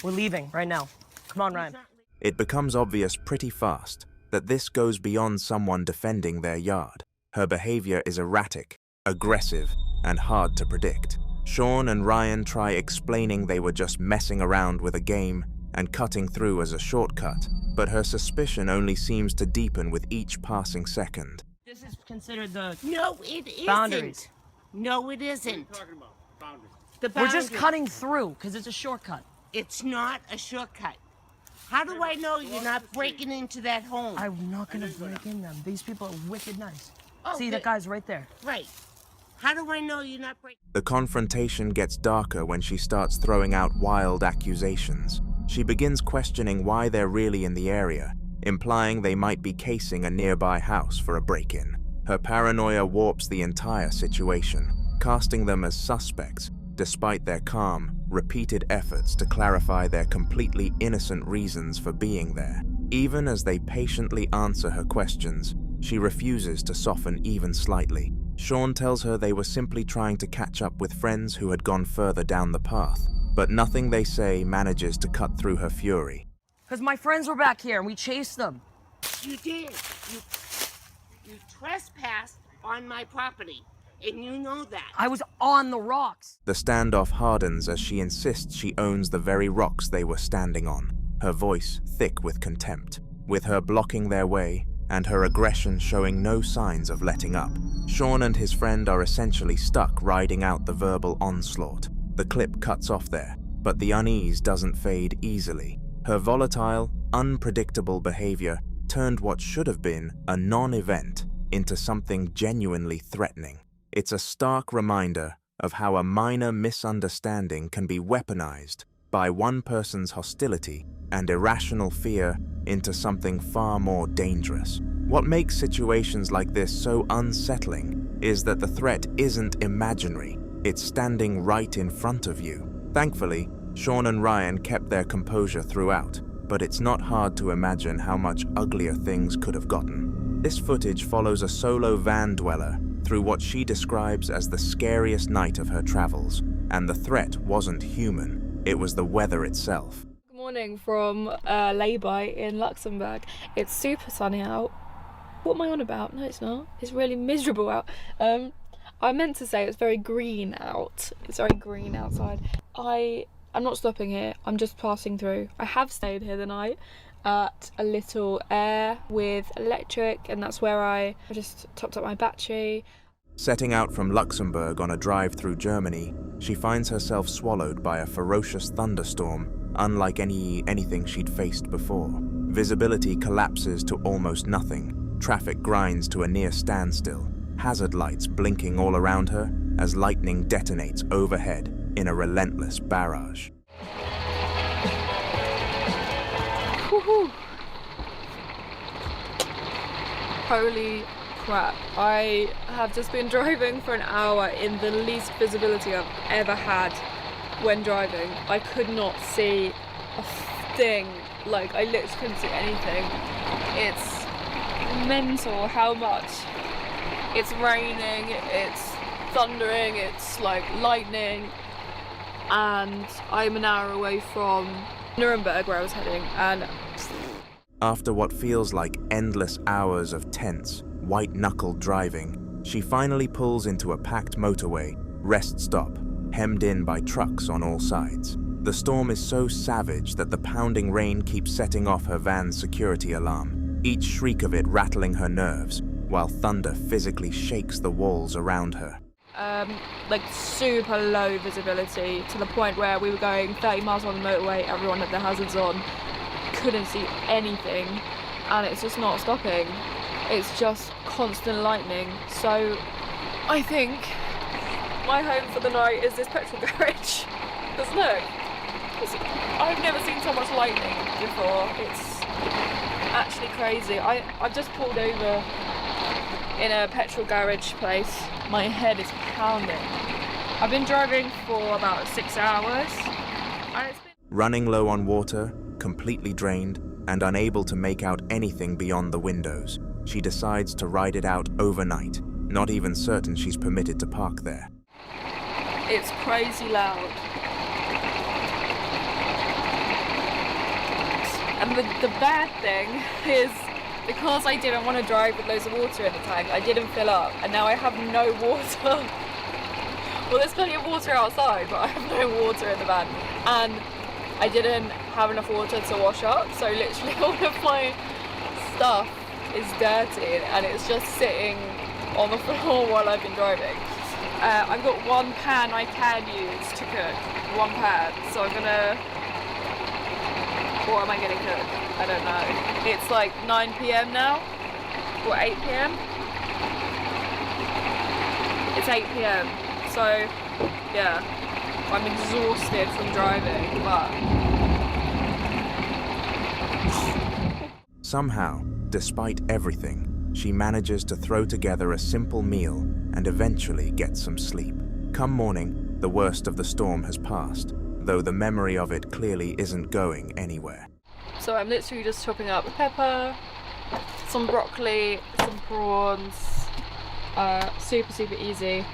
We're leaving right now. Come on, Ryan. It becomes obvious pretty fast that this goes beyond someone defending their yard. Her behavior is erratic, aggressive, and hard to predict. Sean and Ryan try explaining they were just messing around with a game and cutting through as a shortcut, but her suspicion only seems to deepen with each passing second. This is considered the... No, it isn't. Boundaries. No, it isn't. What are you talking about? Boundaries. The We're just boundaries. cutting through, because it's a shortcut. It's not a shortcut. How do I know you're not breaking into that home? I'm not gonna break in them. These people are wicked nice. Oh, See, that guy's right there. Right. How do I know you're not breaking? The confrontation gets darker when she starts throwing out wild accusations. She begins questioning why they're really in the area, implying they might be casing a nearby house for a break-in. Her paranoia warps the entire situation, casting them as suspects, despite their calm, repeated efforts to clarify their completely innocent reasons for being there. Even as they patiently answer her questions, she refuses to soften even slightly. Sean tells her they were simply trying to catch up with friends who had gone further down the path, but nothing they say manages to cut through her fury. Because my friends were back here and we chased them. You did. You trespassed on my property, and you know that. I was on the rocks. The standoff hardens as she insists she owns the very rocks they were standing on, her voice thick with contempt. With her blocking their way, and her aggression showing no signs of letting up, Sean and his friend are essentially stuck riding out the verbal onslaught. The clip cuts off there, but the unease doesn't fade easily. Her volatile, unpredictable behavior turned what should have been a non-event into something genuinely threatening. It's a stark reminder of how a minor misunderstanding can be weaponized by one person's hostility and irrational fear into something far more dangerous. What makes situations like this so unsettling is that the threat isn't imaginary, it's standing right in front of you. Thankfully, Sean and Ryan kept their composure throughout, but it's not hard to imagine how much uglier things could have gotten. This footage follows a solo van dweller through what she describes as the scariest night of her travels. And the threat wasn't human, it was the weather itself. Good morning from lay-by in Luxembourg. It's super sunny out. What am I on about? No, it's not. It's really miserable out. I meant to say it's very green out. It's very green outside. I'm not stopping here. I'm just passing through. I have stayed here the night at a little air with electric, and that's where I just topped up my battery. Setting out from Luxembourg on a drive through Germany, she finds herself swallowed by a ferocious thunderstorm, unlike anything she'd faced before. Visibility collapses to almost nothing. Traffic grinds to a near standstill. Hazard lights blinking all around her as lightning detonates overhead in a relentless barrage. Woohoo! Holy crap. I have just been driving for an hour in the least visibility I've ever had when driving. I could not see a thing. Like, I literally couldn't see anything. It's mental how much it's raining, it's thundering, it's like lightning, and I'm an hour away from Nuremberg where I was heading, and after what feels like endless hours of tense, white-knuckled driving, she finally pulls into a packed motorway, rest stop, hemmed in by trucks on all sides. The storm is so savage that the pounding rain keeps setting off her van's security alarm, each shriek of it rattling her nerves, while thunder physically shakes the walls around her. Like super low visibility to the point where we were going 30 miles on the motorway, everyone had their hazards on, couldn't see anything, and it's just not stopping. It's just constant lightning. So I think my home for the night is this petrol garage. Because look, I've never seen so much lightning before. It's actually crazy. I've just pulled over in a petrol garage place. My head is pounding. I've been driving for about 6 hours. And it's been running low on water, completely drained, and unable to make out anything beyond the windows, she decides to ride it out overnight, not even certain she's permitted to park there. It's crazy loud. And the bad thing is, because I didn't want to drive with loads of water in the tank, I didn't fill up, and now I have no water. Well, there's plenty of water outside, but I have no water in the van. And I didn't have enough water to wash up, so literally all of my stuff is dirty, and it's just sitting on the floor while I've been driving. I've got one pan I can use to cook, one pan, so I'm gonna... What am I gonna cook? I don't know. It's like 9 PM now, or 8 PM? It's 8 PM, so yeah, I'm exhausted from driving, but... Somehow, despite everything, she manages to throw together a simple meal and eventually gets some sleep. Come morning, the worst of the storm has passed, though the memory of it clearly isn't going anywhere. So I'm literally just chopping up pepper, some broccoli, some prawns, super, super easy.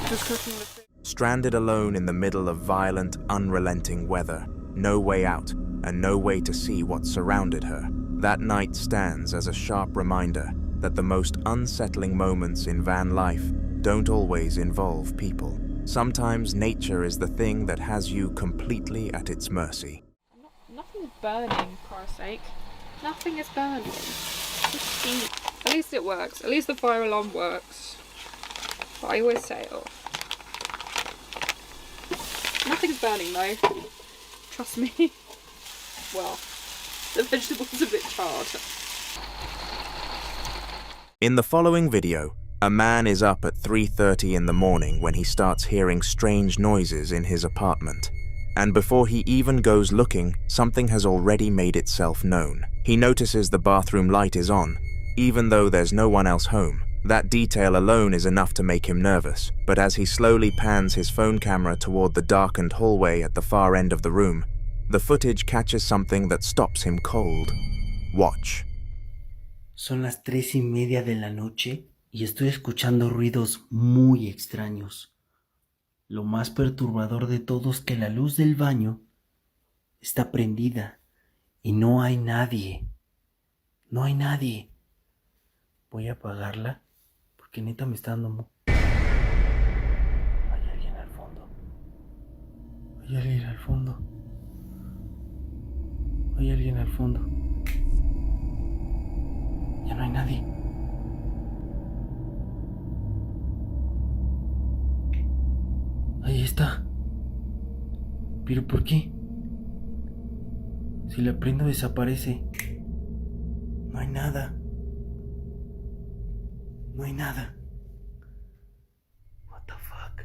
Just cooking the food. Stranded alone in the middle of violent, unrelenting weather, no way out, and no way to see what surrounded her, that night stands as a sharp reminder that the most unsettling moments in van life don't always involve people. Sometimes nature is the thing that has you completely at its mercy. Nothing's burning, for Christ's sake. Nothing is burning. Just eat. At least it works. At least the fire alarm works. But I always say it off. Nothing's burning though. Trust me. Well, the vegetable's a bit charred. In the following video, a man is up at 3:30 in the morning when he starts hearing strange noises in his apartment. And before he even goes looking, something has already made itself known. He notices the bathroom light is on, even though there's no one else home. That detail alone is enough to make him nervous, but as he slowly pans his phone camera toward the darkened hallway at the far end of the room, the footage catches something that stops him cold. Watch. Son las 3:30 de la noche y estoy escuchando ruidos muy extraños. Lo más perturbador de todo es que la luz del baño está prendida y no hay nadie. No hay nadie. Voy a apagarla porque neta me está dando... Hay alguien al fondo. Hay alguien al fondo. Hay alguien al fondo. Ya no hay nadie. Ahí está. ¿Pero por qué? Si la prendo desaparece. No hay nada. No hay nada. What the fuck?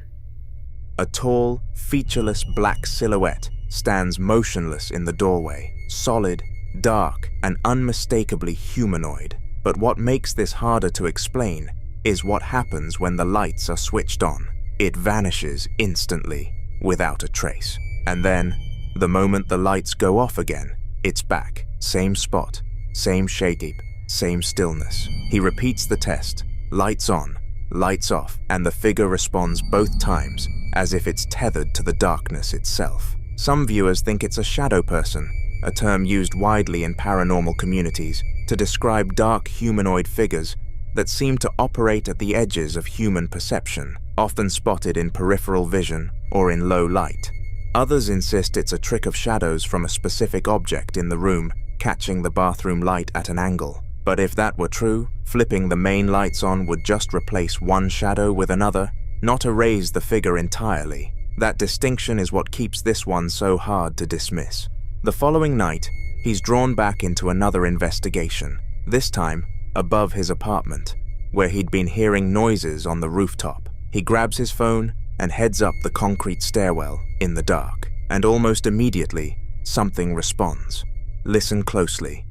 A tall, featureless black silhouette stands motionless in the doorway, solid, dark, and unmistakably humanoid. But what makes this harder to explain is what happens when the lights are switched on. It vanishes instantly, without a trace. And then, the moment the lights go off again, it's back. Same spot, same shade deep, same stillness. He repeats the test. Lights on, lights off, and the figure responds both times, as if it's tethered to the darkness itself. Some viewers think it's a shadow person, a term used widely in paranormal communities to describe dark humanoid figures that seem to operate at the edges of human perception, often spotted in peripheral vision or in low light. Others insist it's a trick of shadows from a specific object in the room, catching the bathroom light at an angle. But if that were true, flipping the main lights on would just replace one shadow with another, not erase the figure entirely. That distinction is what keeps this one so hard to dismiss. The following night, he's drawn back into another investigation, this time above his apartment, where he'd been hearing noises on the rooftop. He grabs his phone and heads up the concrete stairwell in the dark, and almost immediately, something responds. Listen closely.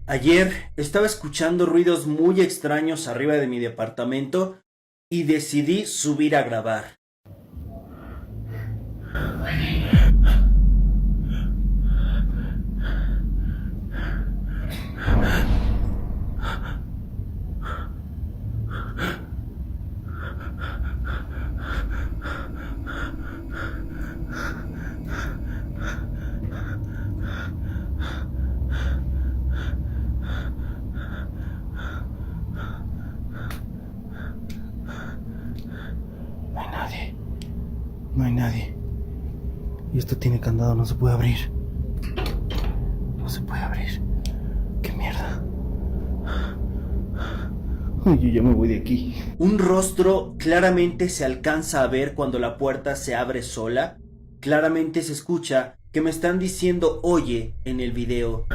Ayer estaba escuchando ruidos muy extraños arriba de mi departamento y decidí subir a grabar. No hay nadie. Y esto tiene candado, no se puede abrir. No se puede abrir. ¡Qué mierda! Ay, yo ya me voy de aquí. Un rostro claramente se alcanza a ver cuando la puerta se abre sola. Claramente se escucha que me están diciendo oye en el video.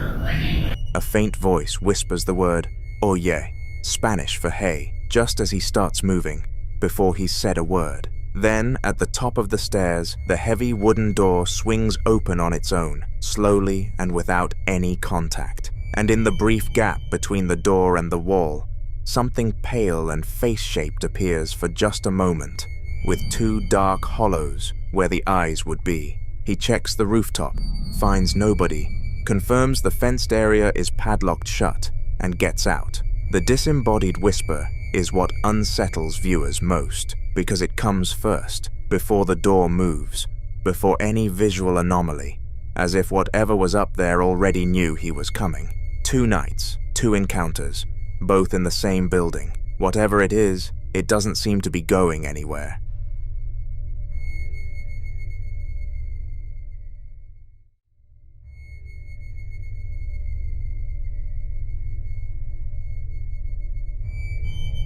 A faint voice whispers the word oye, Spanish for hey, just as he starts moving, before he's said a word. Then, at the top of the stairs, the heavy wooden door swings open on its own, slowly and without any contact. And in the brief gap between the door and the wall, something pale and face-shaped appears for just a moment, with two dark hollows where the eyes would be. He checks the rooftop, finds nobody, confirms the fenced area is padlocked shut, and gets out. The disembodied whisper is what unsettles viewers most, because it comes first, before the door moves, before any visual anomaly, as if whatever was up there already knew he was coming. 2 nights, 2 encounters, both in the same building. Whatever it is, it doesn't seem to be going anywhere.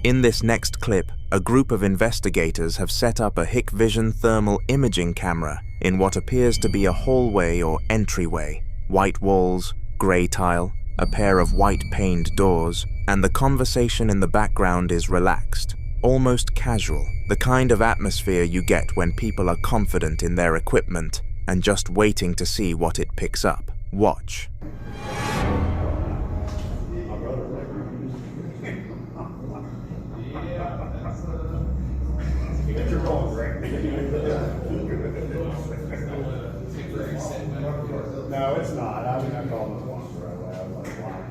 In this next clip, a group of investigators have set up a Hikvision thermal imaging camera in what appears to be a hallway or entryway. White walls, grey tile, a pair of white-paned doors, and the conversation in the background is relaxed, almost casual, the kind of atmosphere you get when people are confident in their equipment and just waiting to see what it picks up. Watch. No, it's not. I mean, I called it once right away. I was like, wow.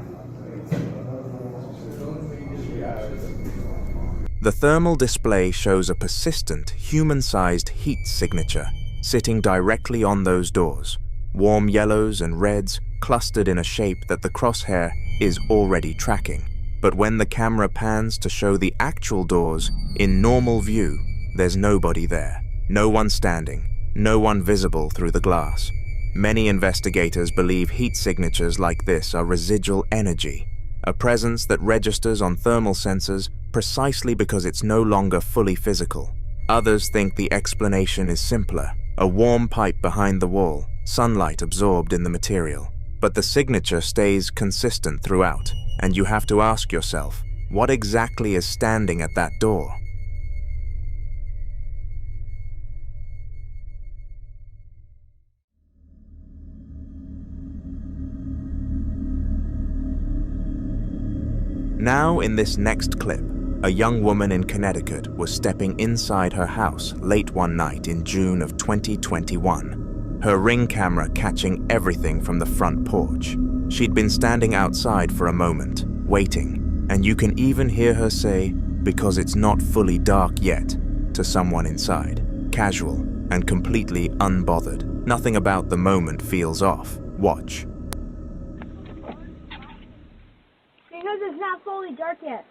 The thermal display shows a persistent, human-sized heat signature sitting directly on those doors, warm yellows and reds clustered in a shape that the crosshair is already tracking. But when the camera pans to show the actual doors in normal view, there's nobody there. No one standing, no one visible through the glass. Many investigators believe heat signatures like this are residual energy, a presence that registers on thermal sensors precisely because it's no longer fully physical. Others think the explanation is simpler, a warm pipe behind the wall, sunlight absorbed in the material. But the signature stays consistent throughout, and you have to ask yourself, what exactly is standing at that door? Now, in this next clip, a young woman in Connecticut was stepping inside her house late one night in June of 2021, her Ring camera catching everything from the front porch. She'd been standing outside for a moment, waiting, and you can even hear her say, "Because it's not fully dark yet," to someone inside, casual and completely unbothered. Nothing about the moment feels off. Watch. Because it's not fully dark yet.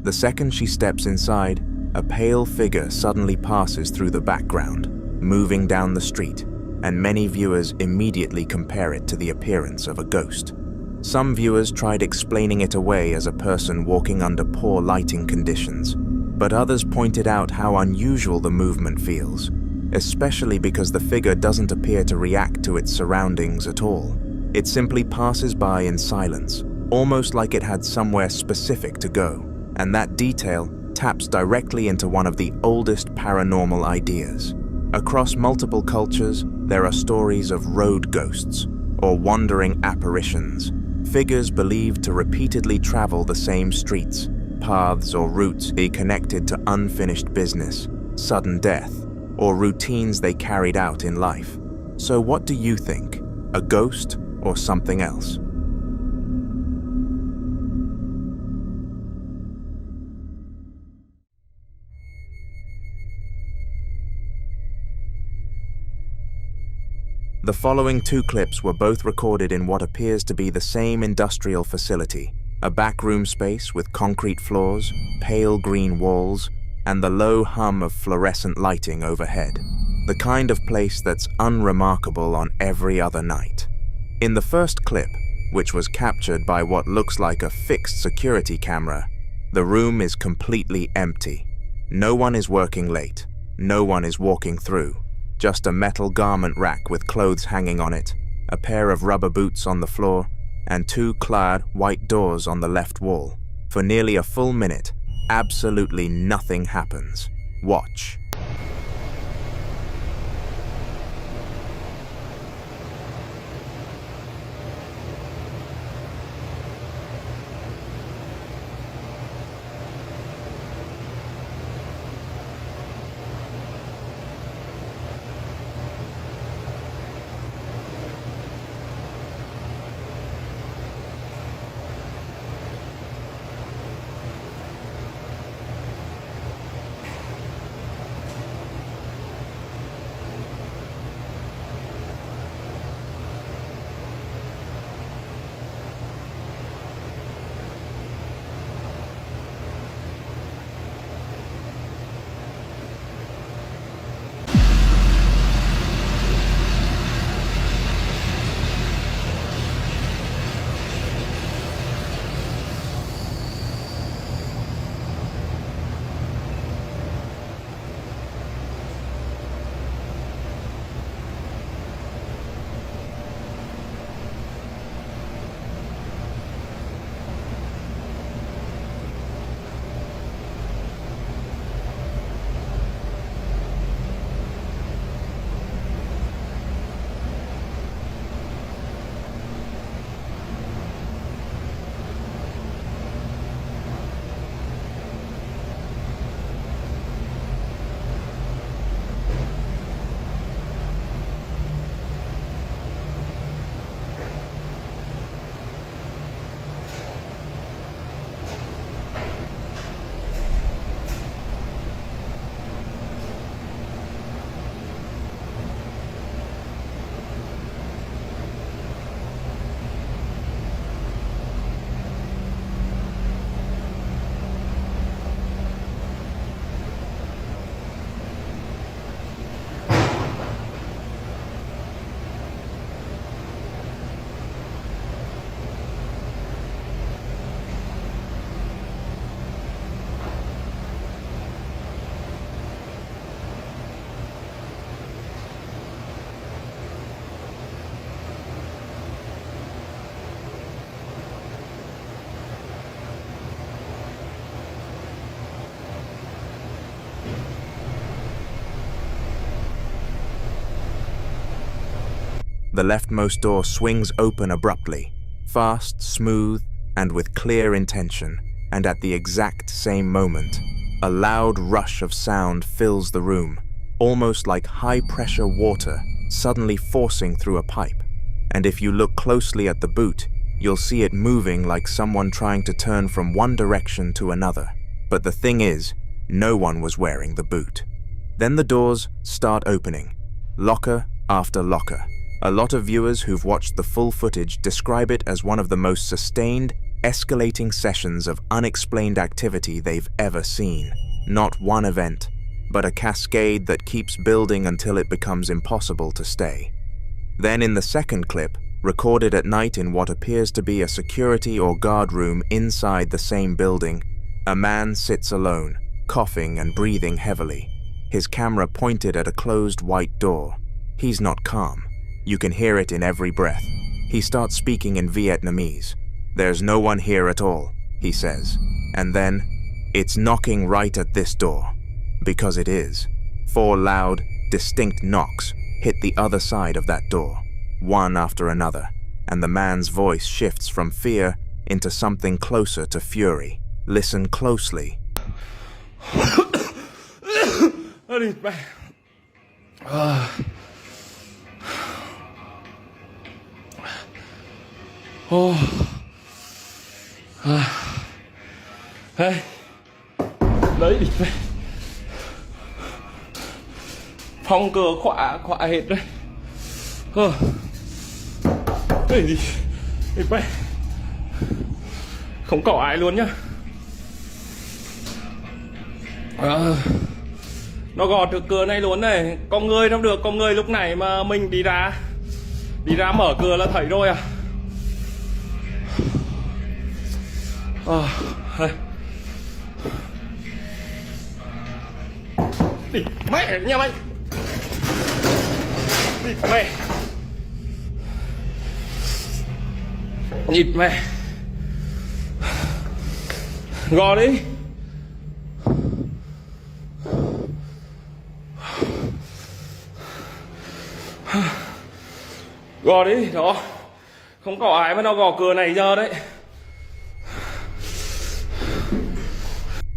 The second she steps inside, a pale figure suddenly passes through the background, moving down the street, and many viewers immediately compare it to the appearance of a ghost. Some viewers tried explaining it away as a person walking under poor lighting conditions, but others pointed out how unusual the movement feels, especially because the figure doesn't appear to react to its surroundings at all. It simply passes by in silence, almost like it had somewhere specific to go. And that detail taps directly into one of the oldest paranormal ideas. Across multiple cultures, there are stories of road ghosts, or wandering apparitions, figures believed to repeatedly travel the same streets, paths or routes be connected to unfinished business, sudden death, or routines they carried out in life. So what do you think? A ghost or something else? The following two clips were both recorded in what appears to be the same industrial facility, a backroom space with concrete floors, pale green walls, and the low hum of fluorescent lighting overhead. The kind of place that's unremarkable on every other night. In the first clip, which was captured by what looks like a fixed security camera, the room is completely empty. No one is working late. No one is walking through. Just a metal garment rack with clothes hanging on it, a pair of rubber boots on the floor, and two clad white doors on the left wall. For nearly a full minute, absolutely nothing happens. Watch. The leftmost door swings open abruptly, fast, smooth, and with clear intention, and at the exact same moment, a loud rush of sound fills the room, almost like high-pressure water suddenly forcing through a pipe. And if you look closely at the boot, you'll see it moving like someone trying to turn from one direction to another. But the thing is, no one was wearing the boot. Then the doors start opening, locker after locker. A lot of viewers who've watched the full footage describe it as one of the most sustained, escalating sessions of unexplained activity they've ever seen. Not one event, but a cascade that keeps building until it becomes impossible to stay. Then in the second clip, recorded at night in what appears to be a security or guard room inside the same building, a man sits alone, coughing and breathing heavily, his camera pointed at a closed white door. He's not calm. You can hear it in every breath. He starts speaking in Vietnamese. "There's no one here at all," he says. And then, "It's knocking right at this door." Because it is. 4 loud, distinct knocks hit the other side of that door, one after another, and the man's voice shifts from fear into something closer to fury. Listen closely. Đấy, địt mẹ. Phòng cửa khóa hết đấy. Cái gì? địt mẹ. Không có ai luôn nhá. Nó gọt được cửa này luôn này. Có người đâu được, có người lúc này mà mình đi ra mở cửa là thấy rồi à. Đây. Địt mẹ nhà mày. Địt mẹ. Địt mẹ. Gò đi. Gò đi, đó. Không có ai mà nó gò cửa này giờ đấy.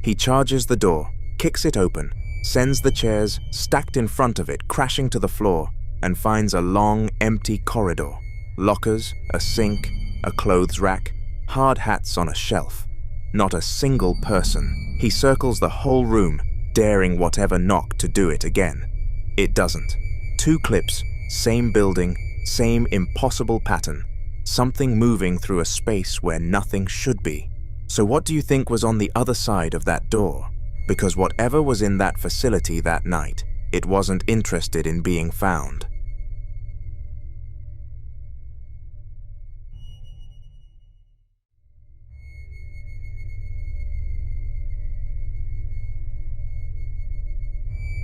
He charges the door, kicks it open, sends the chairs stacked in front of it crashing to the floor, and finds a long, empty corridor. Lockers, a sink, a clothes rack, hard hats on a shelf. Not a single person. He circles the whole room, daring whatever knock to do it again. It doesn't. 2 clips, same building, same impossible pattern. Something moving through a space where nothing should be. So what do you think was on the other side of that door? Because whatever was in that facility that night, it wasn't interested in being found.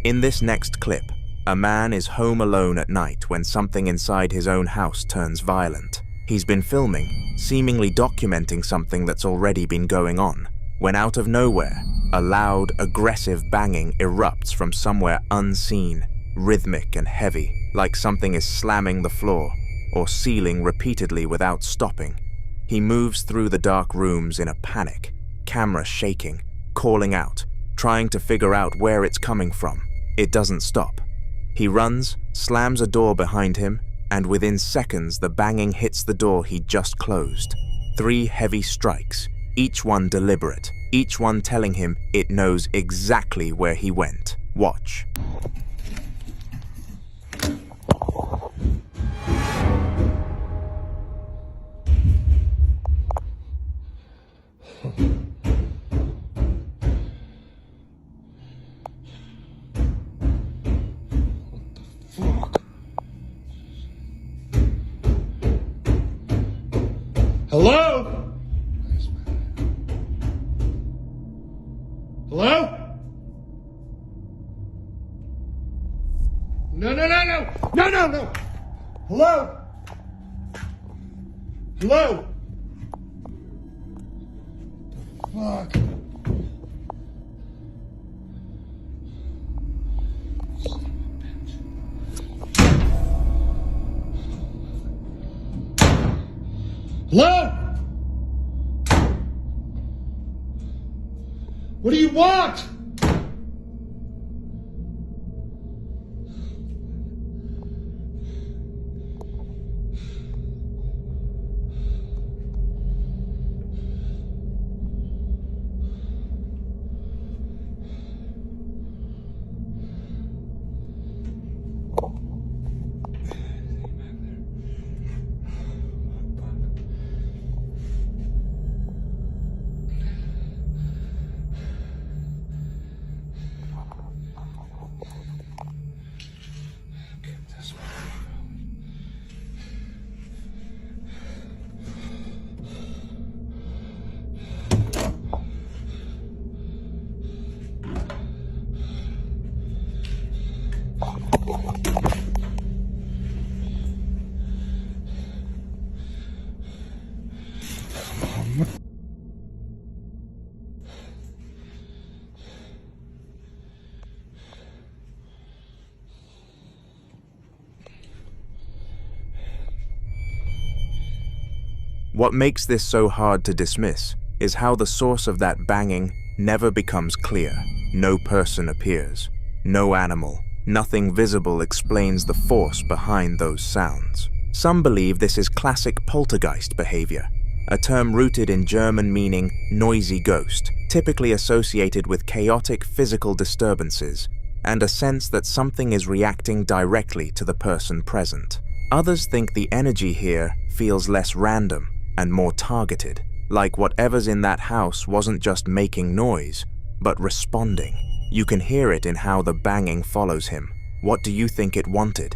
In this next clip, a man is home alone at night when something inside his own house turns violent. He's been filming, seemingly documenting something that's already been going on, when out of nowhere, a loud, aggressive banging erupts from somewhere unseen, rhythmic and heavy, like something is slamming the floor, or sealing repeatedly without stopping. He moves through the dark rooms in a panic, camera shaking, calling out, trying to figure out where it's coming from. It doesn't stop. He runs, slams a door behind him, and within seconds the banging hits the door he'd just closed. 3 heavy strikes, each one deliberate, each one telling him it knows exactly where he went. Watch. Hello? Hello? No, no, no, no! No, no, no! Hello? Hello? Fuck. Hello? What do you want? What makes this so hard to dismiss is how the source of that banging never becomes clear. No person appears. No animal. Nothing visible explains the force behind those sounds. Some believe this is classic poltergeist behavior, a term rooted in German meaning noisy ghost, typically associated with chaotic physical disturbances and a sense that something is reacting directly to the person present. Others think the energy here feels less random and more targeted, like whatever's in that house wasn't just making noise, but responding. You can hear it in how the banging follows him. What do you think it wanted?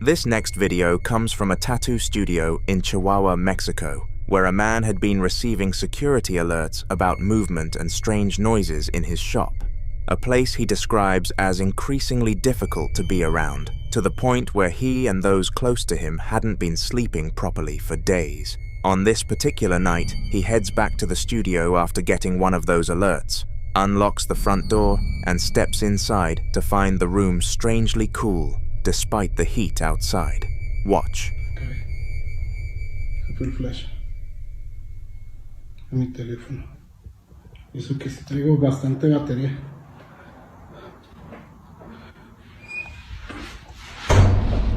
This next video comes from a tattoo studio in Chihuahua, Mexico, where a man had been receiving security alerts about movement and strange noises in his shop, a place he describes as increasingly difficult to be around, to the point where he and those close to him hadn't been sleeping properly for days. On this particular night, he heads back to the studio after getting one of those alerts, unlocks the front door, and steps inside to find the room strangely cool, despite the heat outside. Watch. Fue el flash a mi teléfono. Y eso que si traigo bastante batería.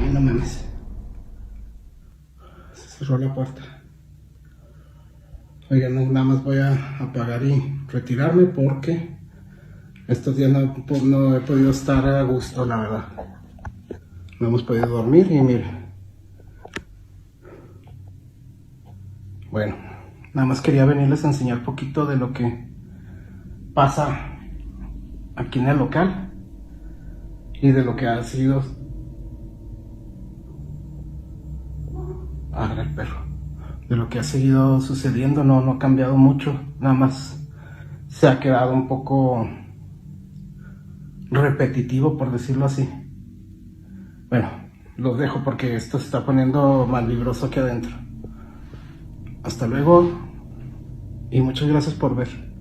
Ay, no mames. Se cerró la puerta. Oigan, no, nada más voy a apagar y retirarme porque estos días no he podido estar a gusto, la verdad. No hemos podido dormir y miren. Bueno, nada más quería venirles a enseñar un poquito de lo que pasa aquí en el local y de lo que ha sido. Agarra el perro. De lo que ha seguido sucediendo, no ha cambiado mucho, nada más se ha quedado un poco repetitivo, por decirlo así. Bueno, los dejo porque esto se está poniendo más libroso aquí adentro. Hasta luego y muchas gracias por ver.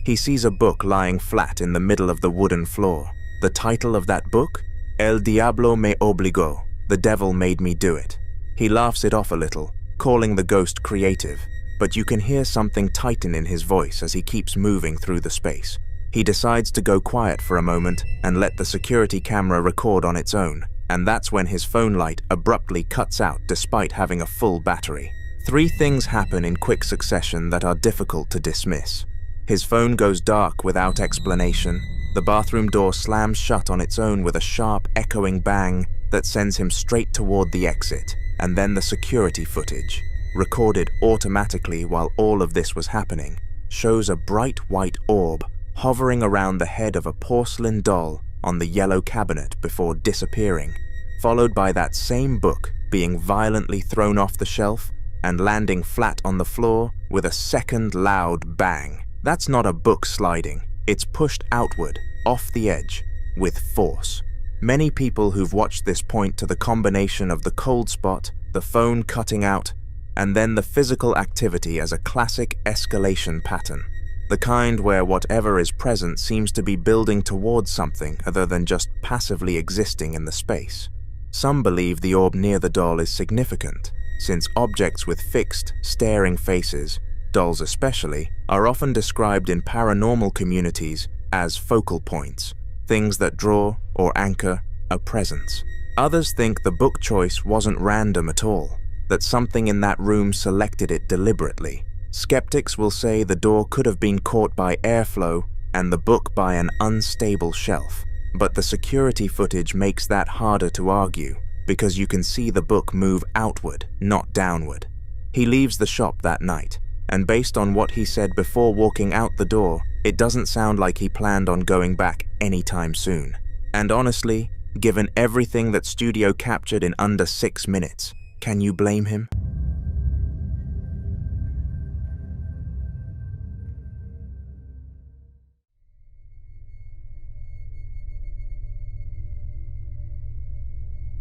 He sees a book lying flat in the middle of the wooden floor. The title of that book? El Diablo me obligó. The devil made me do it. He laughs it off a little, calling the ghost creative, but you can hear something tighten in his voice as he keeps moving through the space. He decides to go quiet for a moment and let the security camera record on its own, and that's when his phone light abruptly cuts out despite having a full battery. 3 things happen in quick succession that are difficult to dismiss. His phone goes dark without explanation, the bathroom door slams shut on its own with a sharp, echoing bang that sends him straight toward the exit, and then the security footage, recorded automatically while all of this was happening, shows a bright white orb hovering around the head of a porcelain doll on the yellow cabinet before disappearing, followed by that same book being violently thrown off the shelf and landing flat on the floor with a second loud bang. That's not a book sliding, it's pushed outward, off the edge, with force. Many people who've watched this point to the combination of the cold spot, the phone cutting out, and then the physical activity as a classic escalation pattern. The kind where whatever is present seems to be building towards something other than just passively existing in the space. Some believe the orb near the doll is significant, since objects with fixed, staring faces, dolls especially, are often described in paranormal communities as focal points, things that draw or anchor a presence. Others think the book choice wasn't random at all, that something in that room selected it deliberately. Skeptics will say the door could have been caught by airflow and the book by an unstable shelf, but the security footage makes that harder to argue because you can see the book move outward, not downward. He leaves the shop that night, and based on what he said before walking out the door, it doesn't sound like he planned on going back anytime soon. And honestly, given everything that studio captured in under 6 minutes, can you blame him?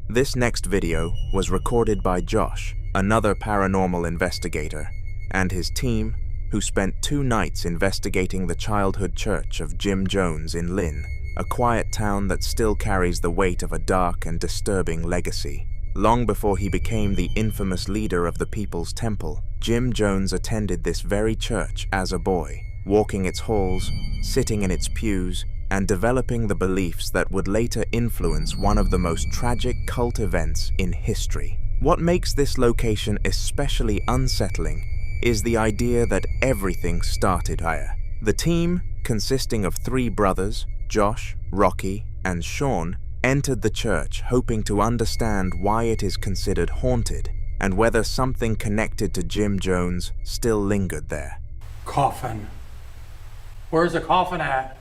This next video was recorded by Josh, another paranormal investigator, and his team, who spent 2 nights investigating the childhood church of Jim Jones in Lynn, a quiet town that still carries the weight of a dark and disturbing legacy. Long before he became the infamous leader of the People's Temple, Jim Jones attended this very church as a boy, walking its halls, sitting in its pews, and developing the beliefs that would later influence one of the most tragic cult events in history. What makes this location especially unsettling is the idea that everything started higher. The team, consisting of 3 brothers, Josh, Rocky, and Sean, entered the church hoping to understand why it is considered haunted and whether something connected to Jim Jones still lingered there. Coffin. Where's the coffin at?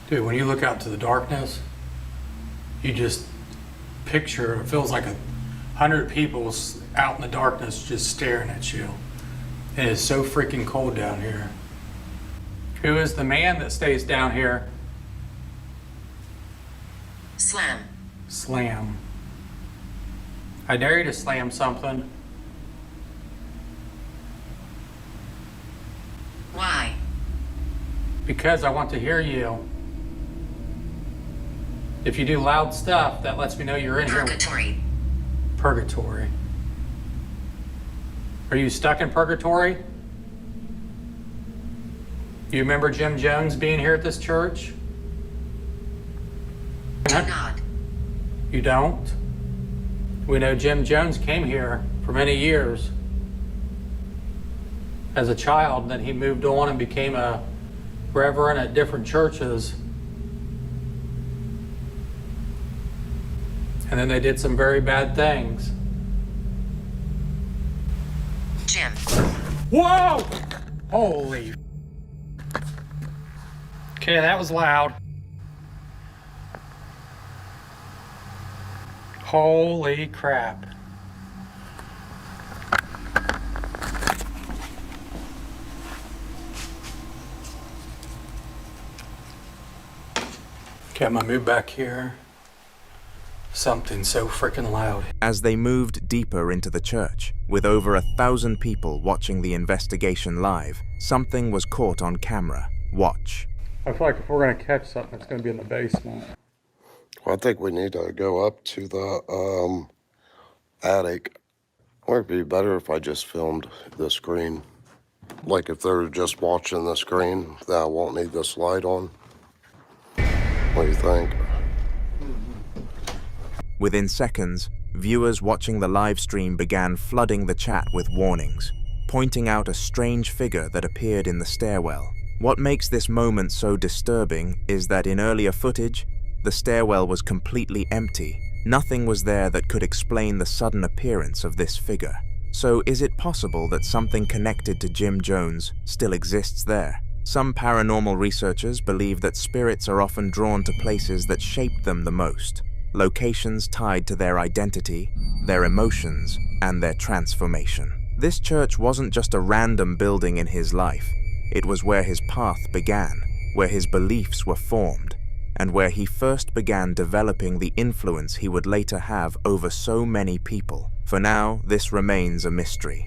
Dude, when you look out to the darkness, you just picture, it feels like 100 people out in the darkness just staring at you. It is so freaking cold down here. Who is the man that stays down here? Slam. Slam. I dare you to slam something. Why? Because I want to hear you. If you do loud stuff, that lets me know you're in Purgatory. here. Purgatory. Are you stuck in purgatory? You remember Jim Jones being here at this church? Do not. You don't? We know Jim Jones came here for many years as a child, then he moved on and became a reverend at different churches. And then they did some very bad things. Jim. Whoa! Holy. Okay, that was loud. Holy crap. Okay, I'm gonna move back here. something so freaking loud. As they moved deeper into the church, with over 1,000 people watching the investigation live, something was caught on camera. Watch. I feel like if we're going to catch something, it's going to be in the basement. Well, I think we need to go up to the attic. Or it'd be better if I just filmed the screen. Like if they're just watching the screen, that I won't need this light on. What do you think? Within seconds, viewers watching the live stream began flooding the chat with warnings, pointing out a strange figure that appeared in the stairwell. What makes this moment so disturbing is that in earlier footage, the stairwell was completely empty. Nothing was there that could explain the sudden appearance of this figure. So is it possible that something connected to Jim Jones still exists there? Some paranormal researchers believe that spirits are often drawn to places that shaped them the most, locations tied to their identity, their emotions, and their transformation. This church wasn't just a random building in his life. It was where his path began, where his beliefs were formed, and where he first began developing the influence he would later have over so many people. For now, this remains a mystery.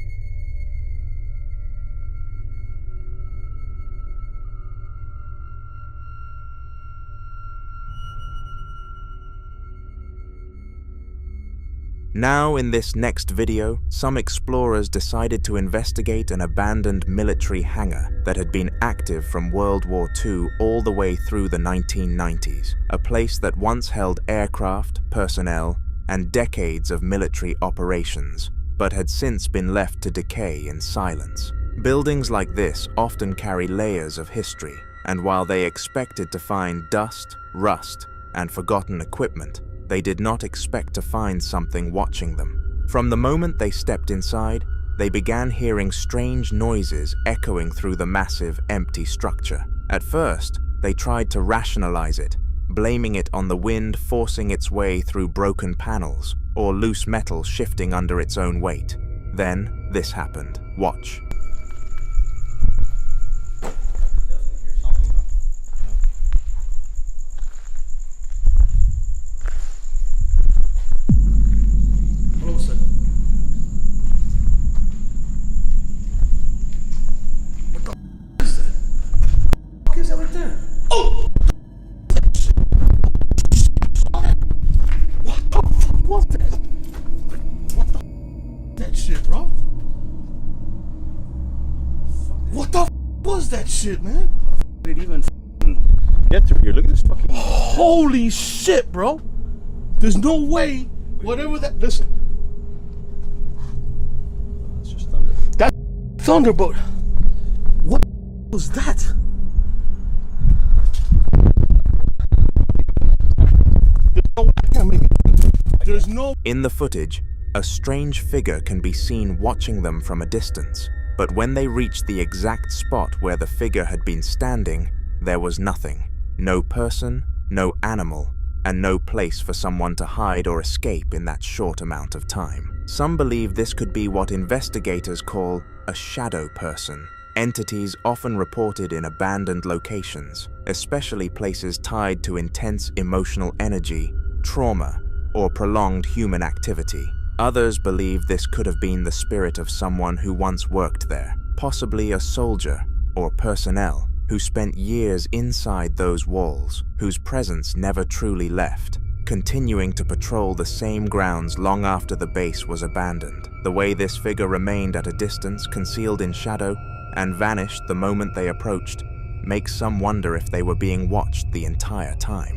Now, in this next video, some explorers decided to investigate an abandoned military hangar that had been active from World War II all the way through the 1990s, a place that once held aircraft, personnel, and decades of military operations, but had since been left to decay in silence. Buildings like this often carry layers of history, and while they expected to find dust, rust, and forgotten equipment, they did not expect to find something watching them. From the moment they stepped inside, they began hearing strange noises echoing through the massive, empty structure. At first, they tried to rationalize it, blaming it on the wind forcing its way through broken panels or loose metal shifting under its own weight. Then, this happened. Watch. Shit, man. Did even get through here? Look at this fucking. Holy shit, bro! There's no way. Whatever that. Listen. It's just thunder. That thunderbolt. What was that? There's no way I can't make it. There's no. In the footage, a strange figure can be seen watching them from a distance. But when they reached the exact spot where the figure had been standing, there was nothing. No person, no animal, and no place for someone to hide or escape in that short amount of time. Some believe this could be what investigators call a shadow person, entities often reported in abandoned locations, especially places tied to intense emotional energy, trauma, or prolonged human activity. Others believe this could have been the spirit of someone who once worked there, possibly a soldier or personnel who spent years inside those walls, whose presence never truly left, continuing to patrol the same grounds long after the base was abandoned. The way this figure remained at a distance, concealed in shadow, and vanished the moment they approached, makes some wonder if they were being watched the entire time.